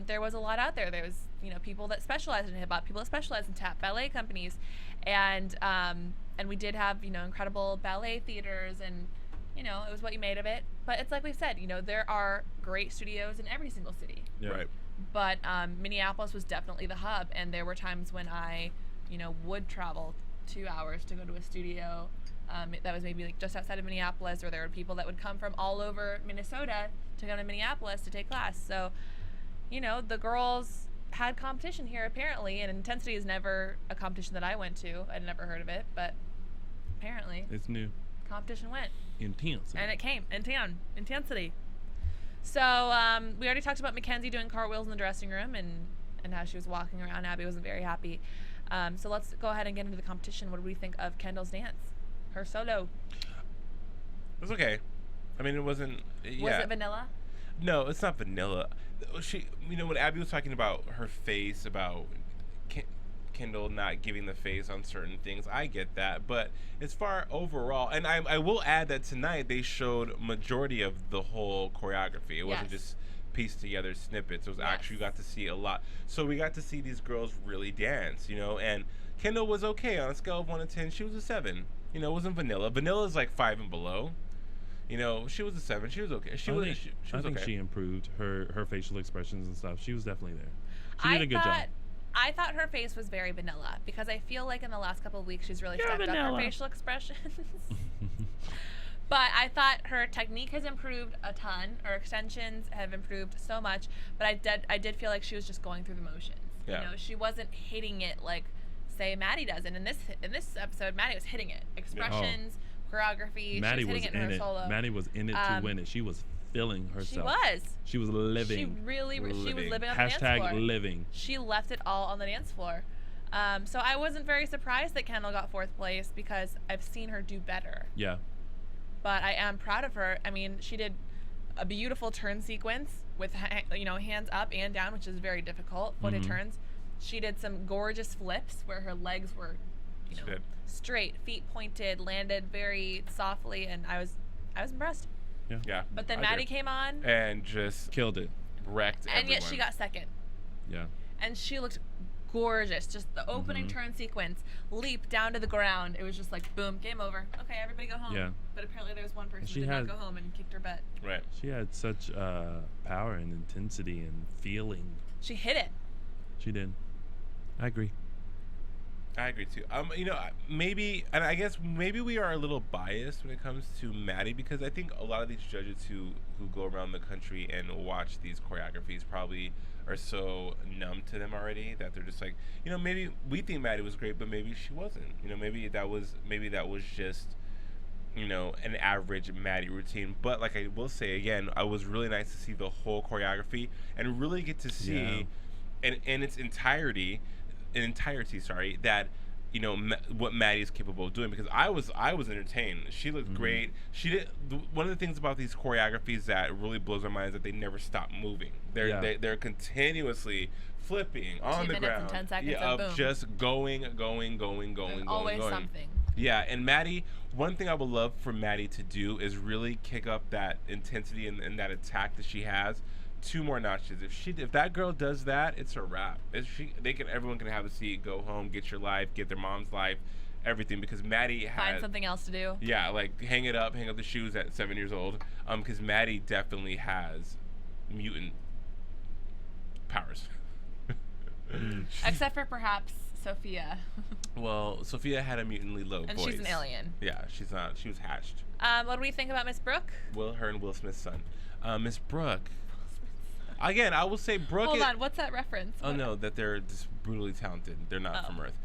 there was a lot out there. There was, people that specialized in hip hop, people that specialized in tap, ballet companies. And we did have, incredible ballet theaters, and, it was what you made of it. But it's like we've said, you know, there are great studios in every single city.
Yeah.
Right.
But Minneapolis was definitely the hub, and there were times when I, you know, would travel 2 hours to go to a studio that was maybe like just outside of Minneapolis, or there were people that would come from all over Minnesota to come to Minneapolis to take class. So, you know, the girls had competition here apparently, and Intensity is never a competition that I went to. I'd never heard of it, but apparently
It's new.
competition went.
Intense.
And it came. Intensity. So we already talked about Mackenzie doing cartwheels in the dressing room and how she was walking around. Abby wasn't very happy. So let's go ahead and get into the competition. What do we think of Kendall's dance? Her solo.
It was okay. I mean, it wasn't. Yeah.
Was it vanilla?
No, it's not vanilla. She, you know, when Abby was talking about her face, about Kendall not giving the face on certain things, I get that. But as far overall, and I will add that tonight they showed majority of the whole choreography. It wasn't just pieced together snippets. It was actually, you got to see a lot. So we got to see these girls really dance, you know. And Kendall was okay on a scale of 1 to 10. She was a 7. You know, it wasn't vanilla. Vanilla is like 5 and below. You know, she was a 7. She was okay. She was
I think
okay.
she improved her facial expressions and stuff. She was definitely there. She did a good job.
I thought her face was very vanilla because I feel like in the last couple of weeks she's really stepped up her facial expressions. But I thought her technique has improved a ton. Her extensions have improved so much. But I did feel like she was just going through the motions.
Yeah.
You know, she wasn't hitting it like, say, Maddie does. And in this episode, Maddie was hitting it. Expressions, choreography.
Maddie
she was hitting it in her solo.
Maddie was in it to win it. She was feeling herself.
She was
living.
She was living on the dance
Hashtag
floor.
living.
She left it all on the dance floor. So I wasn't very surprised that Kendall got 4th place because I've seen her do better.
Yeah.
But I am proud of her. I mean, she did a beautiful turn sequence with, you know, hands up and down, which is very difficult. Footed turns. She did some gorgeous flips where her legs were, you know, straight, feet pointed, landed very softly, and I was impressed.
Yeah.
But then Maddie came on
and just
killed it.
Wrecked
and
everyone.
yet she got 2nd.
Yeah.
And she looked gorgeous. Just the opening turn sequence, leap down to the ground. It was just like, boom, game over. Okay, everybody go home.
Yeah.
But apparently there was one person who did not go home and kicked her butt.
Right.
She had such power and intensity and feeling.
She hit it.
She did. I agree.
I agree too. You know, maybe, and I guess maybe we are a little biased when it comes to Maddie, because I think a lot of these judges who go around the country and watch these choreographies probably are so numb to them already that they're just like, you know, maybe we think Maddie was great, but maybe she wasn't. You know, maybe that was just, you know, an average Maddie routine. But like I will say again, I was really nice to see the whole choreography and really get to see in its entirety, that, you know, what Maddie is capable of doing, because I was entertained. She looked great. She did one of the things about these choreographies that really blows my mind is that they never stop moving. They're continuously flipping on the
2 minutes
ground.
and 10 seconds
of
boom.
just going.
Always something.
Yeah, and Maddie, one thing I would love for Maddie to do is really kick up that intensity and that attack that she has 2 more notches. If that girl does that, it's a wrap. Everyone can have a seat, go home, get your life, get their mom's life, everything, because Maddie
find something else to do.
Yeah, like hang up the shoes at 7 years old. Because Maddie definitely has mutant powers.
Except for perhaps Sophia.
Well, Sophia had a mutantly low
and
voice.
she's an alien.
Yeah, she's not. She was hatched.
What do we think about Miss Brooke?
Her and Will Smith's son. Miss Brooke. Again, I will say Brooke.
Hold on, what's that reference?
Oh no, that they're just brutally talented. They're not from Earth.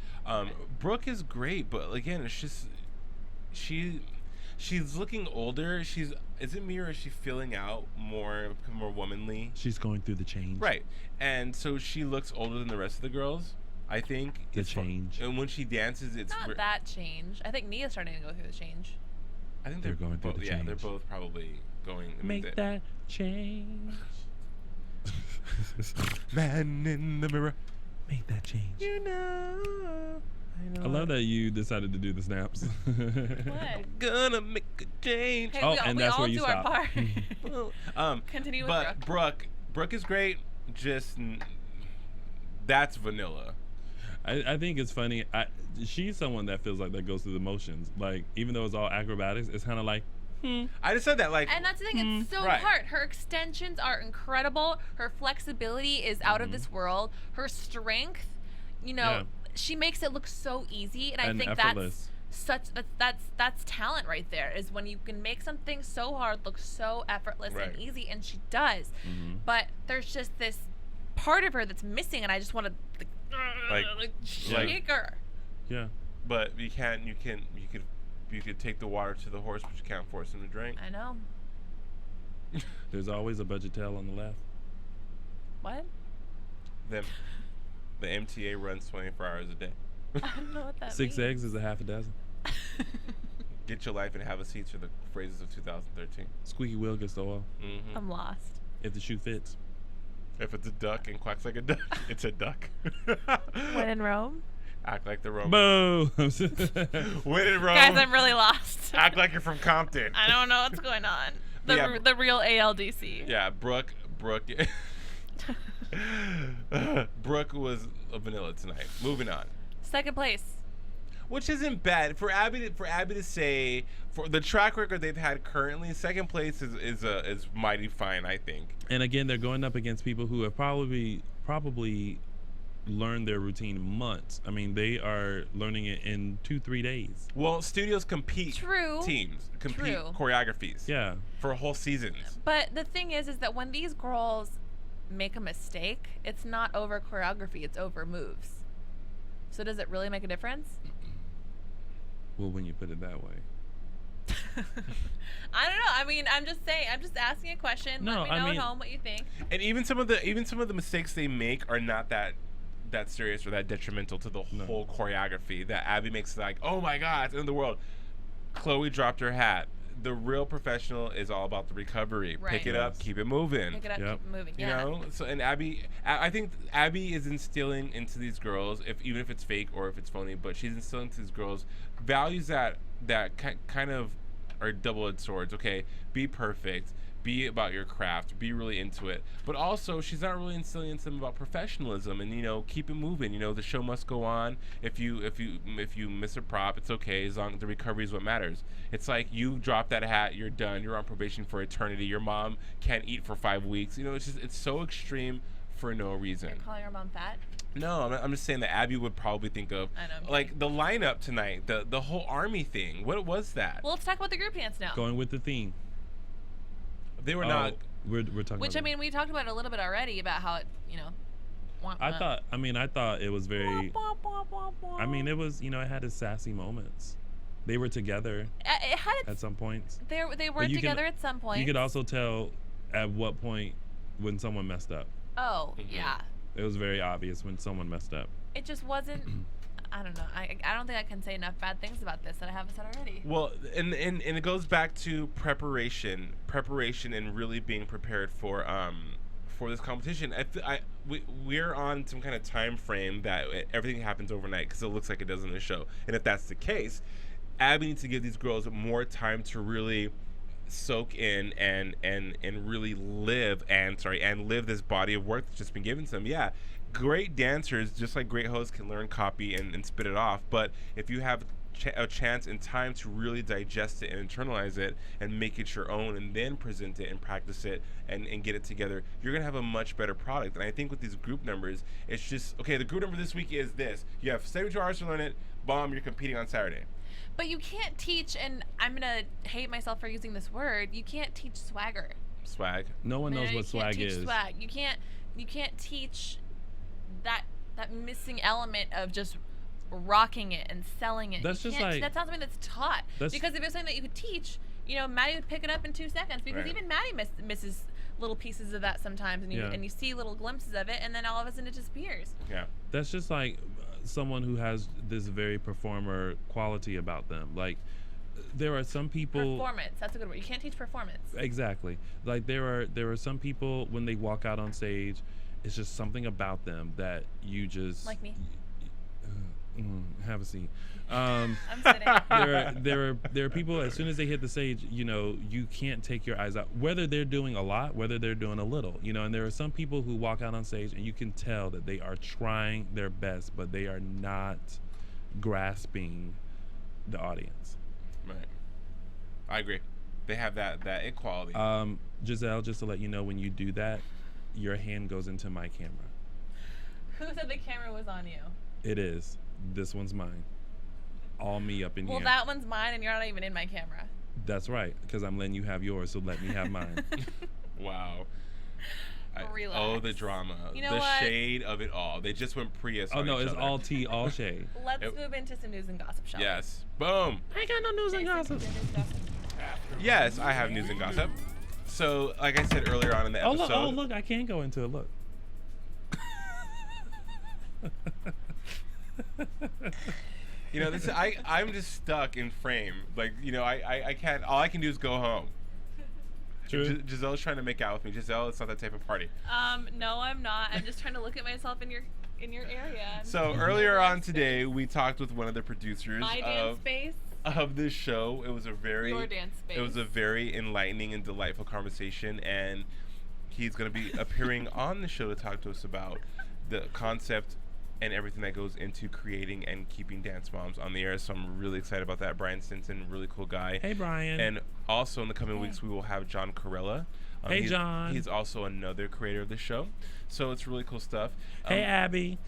Brooke is great, but again, it's just she's looking older. Is it me or is she feeling out more womanly?
She's going through the change.
Right, and so she looks older than the rest of the girls. I think
the change.
And when she dances, it's
not that change. I think Nia's starting to go through the change.
I think
they're going through the change.
Yeah, they're both probably going.
Make that change.
Man in the mirror,
make that change.
You know.
I love that you decided to do the snaps.
What?
Gonna make a change.
Hey,
and that's where you
stop.
Our
part. Continue with
Brooke. Brooke is great. Just that's vanilla.
I think it's funny. She's someone that feels like that goes through the motions. Like, even though it's all acrobatics, it's kind of like,
I just said that like.
And that's the thing, it's so
Right.
hard. Her extensions are incredible. Her flexibility is out of this world. Her strength, she makes it look so easy, and I think
effortless.
that's talent right there. Is when you can make something so hard look so effortless and easy, and she does. But there's just this part of her that's missing, and I just want to shake her.
Yeah.
But you could take the water to the horse, but you can't force him to drink.
I know.
There's always a budget tail on the left.
What?
The MTA runs 24 hours a day.
I don't know what that
6
means.
eggs is a half a dozen.
Get your life and have a seat for the phrases of 2013.
Squeaky wheel gets the oil.
I'm lost.
If the shoe fits.
If it's a duck and quacks like a duck, it's a duck.
When in Rome?
Act like the Roman.
Boom.
When in Rome.
Guys, I'm really lost.
Act like you're from Compton.
I don't know what's going on. The real ALDC.
Yeah, Brooke. Brooke was a vanilla tonight. Moving on.
Second place.
Which isn't bad for Abby to say, for the track record they've had currently. Second place is mighty fine, I think.
And again, they're going up against people who have probably learned their routine months. I mean, they are learning it in 2-3 days.
Well, studios compete.
True.
Teams compete
True.
choreographies.
Yeah.
For whole seasons.
But the thing is that when these girls make a mistake, it's not over choreography, it's over moves. So does it really make a difference?
Well, when you put it that way.
I don't know. I mean, I'm just saying. I'm just asking a question.
No,
Let me know
I mean,
at home what you think.
And even some of the mistakes they make are not that serious or that detrimental to the whole choreography. That Abby makes like, oh my God, it's the end of the world. Chloe dropped her hat. The real professional is all about the recovery.
Right.
Pick it up, keep it moving.
Pick it up, keep it moving.
You
Yeah.
know, so and I think Abby is instilling into these girls, even if it's fake or if it's phony, but she's instilling to these girls values that kind of are double-edged swords. Okay, be perfect, be about your craft, be really into it, but also she's not really instilling into them about professionalism and keep it moving. The show must go on. If you miss a prop, it's okay as long as the recovery is what matters. It's like you drop that hat, you're done. You're on probation for eternity. Your mom can't eat for 5 weeks. It's so extreme for no reason.
You're calling your mom fat?
No, I'm just saying that Abby would probably think of like the lineup tonight, the whole army thing. What was that?
Well, let's talk about the group dance now.
Going with the theme.
They were not.
We're talking.
Which
about
we talked about it a little bit already about how it,
I thought it was very. It was. It had its sassy moments. They were together.
It had
at some points.
They weren't together at some point.
You could also tell at what point when someone messed up.
Oh yeah.
It was very obvious when someone messed up.
It just wasn't. I don't know. I don't think I can say enough bad things about this that I haven't said already.
Well, and it goes back to preparation, and really being prepared for this competition. We're on some kind of time frame that everything happens overnight because it looks like it does in the show. And if that's the case, Abby needs to give these girls more time to really soak in and really live this body of work that's just been given to them. Yeah, great dancers, just like great hosts, can learn copy and spit it off, but if you have a chance and time to really digest it and internalize it and make it your own and then present it and practice it and get it together, you're gonna have a much better product. And I think with these group numbers, it's just okay, the group number this week is this: you have 72 hours to learn it, bomb, you're competing on Saturday.
But you can't teach, and I'm gonna hate myself for using this word, you can't teach swagger.
Swag?
No one knows what swag is.
Swag. You can't teach that missing element of just rocking it and selling it. That's just like, that's not something that's taught. Because if it was something that you could teach, Maddie would pick it up in 2 seconds. Because even Maddie misses little pieces of that sometimes, and you see little glimpses of it, and then all of a sudden it disappears.
Yeah.
That's just like someone who has this very performer quality about them. Like, there are some people.
Performance. That's a good word. You can't teach performance.
Exactly. Like there are some people when they walk out on stage, it's just something about them that you just
like me.
Have a seat.
I'm sitting.
There are people, as soon as they hit the stage, you can't take your eyes out, whether they're doing a lot, whether they're doing a little, and there are some people who walk out on stage and you can tell that they are trying their best, but they are not grasping the audience.
Right. I agree. They have that equality.
Giselle, just to let you know, when you do that, your hand goes into my camera.
Who said the camera was on you?
It is. This one's mine. All me up in here.
Well, that one's mine, and you're not even in my camera.
That's right, because I'm letting you have yours, so let me have mine.
Wow.
Relax.
Oh, the drama.
You know
the
what?
shade of it all. They just went Prius on
no,
each
it's
other.
all tea, all shade.
Let's move into some news and gossip, shall we?
Yes. Boom.
I ain't got no news and gossip.
Yes, I have news and gossip. So, like I said earlier on in the episode.
Look, I can go into it. Look.
You know, this I'm just stuck in frame. Like, you know, I can't. All I can do is go home.
True.
Giselle's trying to make out with me. Giselle, it's not that type of party.
No, I'm not. I'm just trying to look at myself in your area.
So earlier on today, we talked with one of the producers
My dance space.
of this show. It was a very
Your dance space.
It was a very enlightening and delightful conversation, and he's going to be appearing on the show to talk to us about the concept and everything that goes into creating and keeping Dance Moms on the air. So I'm really excited about that. Brian Stinson, really cool guy.
Hey, Brian.
And also in the coming weeks, we will have John Corella.
Hey, John.
He's also another creator of the show. So it's really cool stuff.
Hey, Abby.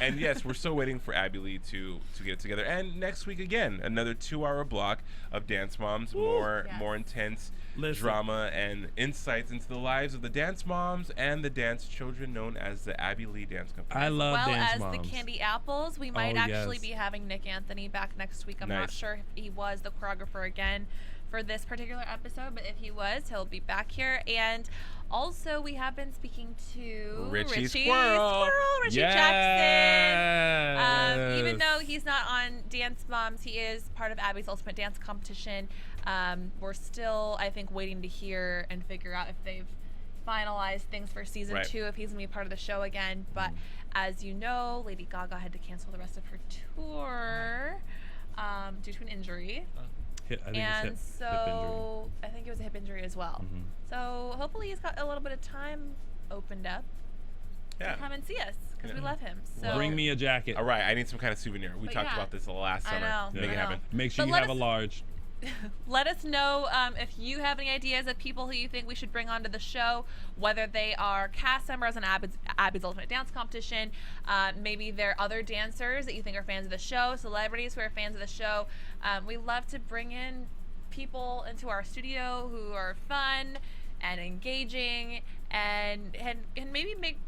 And yes, we're still waiting for Abby Lee to get it together. And next week again, another 2-hour block of Dance Moms, more intense drama and insights into the lives of the Dance Moms and the dance children known as the Abby Lee Dance Company.
I love Dance Moms.
Well as the Candy Apples, we might actually be having Nick Anthony back next week. I'm not sure if he was the choreographer again for this particular episode, but if he was, he'll be back here. And also, we have been speaking to
Richie
Jackson. Even though he's not on Dance Moms, he is part of Abby's Ultimate Dance Competition. We're still, I think, waiting to hear and figure out if they've finalized things for season 2, if he's going to be part of the show again. But as you know, Lady Gaga had to cancel the rest of her tour due to an injury.
I think it was a hip injury as well.
Mm-hmm.
So hopefully he's got a little bit of time opened up to come and see us because we love him. So
bring me a jacket.
All right, I need some kind of souvenir. We talked about this last summer.
I know.
Make it happen.
Make sure you have a large.
Let us know if you have any ideas of people who you think we should bring onto the show, whether they are cast members on Abby's Ultimate Dance Competition, maybe they're other dancers that you think are fans of the show, celebrities who are fans of the show. We love to bring in people into our studio who are fun and engaging and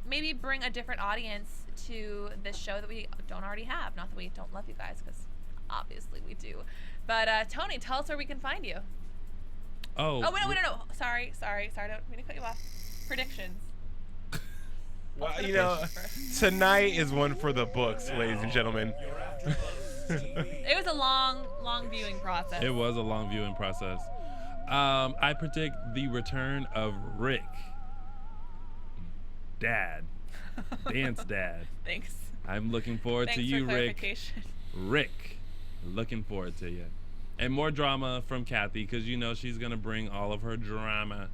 maybe bring a different audience to this show that we don't already have. Not that we don't love you guys, because obviously we do. But Tony, tell us where we can find you.
Oh,
wait, no. Sorry. Don't mean to cut you off. Predictions.
Well, you know, tonight is one for the books, ladies and gentlemen.
It was a long viewing process.
It was a long viewing process. I predict the return of Rick. Dad. Dance Dad.
Thanks.
I'm looking forward to you, Rick. Rick. Looking forward to you. And more drama from Cathy, because you know she's going to bring all of her drama.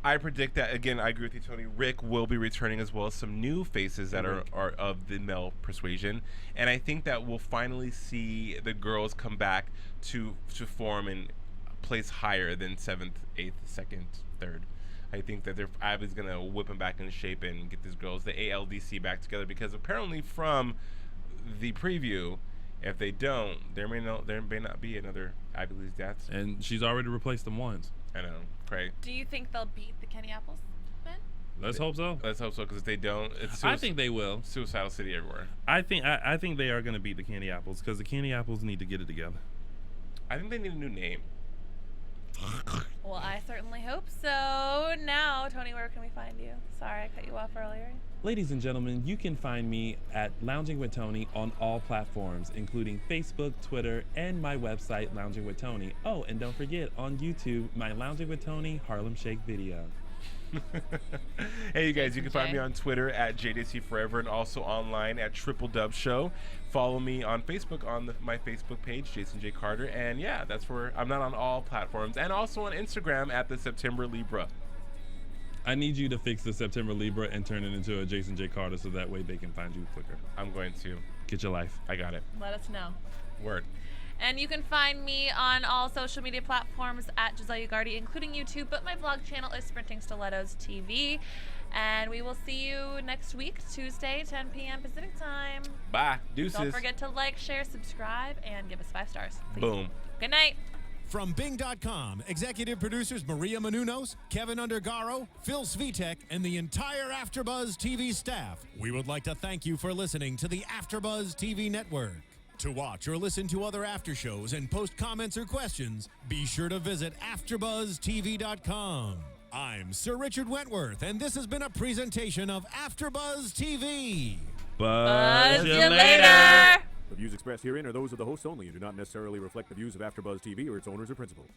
I predict that, again, I agree with you, Tony. Rick will be returning, as well as some new faces that are of the male persuasion. And I think that we'll finally see the girls come back to form and place higher than 7th, 8th, 2nd, 3rd. I think that Abby's going to whip them back into shape and get these girls, the ALDC, back together, because apparently from the preview, if they don't, there may not be another Abby Lee's Deaths.
And she's already replaced them once.
I know, Craig.
Do you think they'll beat the Kenny Apples then?
Let's hope so.
Let's hope so, because if they don't,
I think they will.
Suicidal City everywhere.
I think they are going to beat the Candy Apples, because the Candy Apples need to get it together.
I think they need a new name.
Well, I certainly hope so. Now, Tony, where can we find you? Sorry, I cut you off earlier.
Ladies and gentlemen, you can find me at Lounging with Tony on all platforms, including Facebook, Twitter, and my website, Lounging with Tony. Oh, and don't forget, on YouTube, my Lounging with Tony Harlem Shake video.
Hey, you guys, you can find me on Twitter at JDCForever and also online at Triple Dub Show. Follow me on Facebook on my Facebook page, Jason J. Carter. And yeah, that's where I'm not on all platforms. And also on Instagram at the September Libra.
I need you to fix the September Libra and turn it into a Jason J. Carter so that way they can find you quicker.
I'm going to.
Get your life.
I got it.
Let us know.
Word.
And you can find me on all social media platforms at Giselle Ugarte, including YouTube, but my vlog channel is Sprinting Stilettos TV. And we will see you next week, Tuesday, 10 p.m. Pacific time.
Bye. Deuces.
Don't forget to like, share, subscribe, and give us 5 stars. Please.
Boom.
Good night.
From Bing.com, executive producers Maria Menounos, Kevin Undergaro, Phil Svitek, and the entire AfterBuzz TV staff, we would like to thank you for listening to the AfterBuzz TV network. To watch or listen to other after shows and post comments or questions, be sure to visit AfterBuzzTV.com. I'm Sir Richard Wentworth, and this has been a presentation of AfterBuzz TV.
Buzz you later.
The views expressed herein are those of the hosts only and do not necessarily reflect the views of AfterBuzz TV or its owners or principals.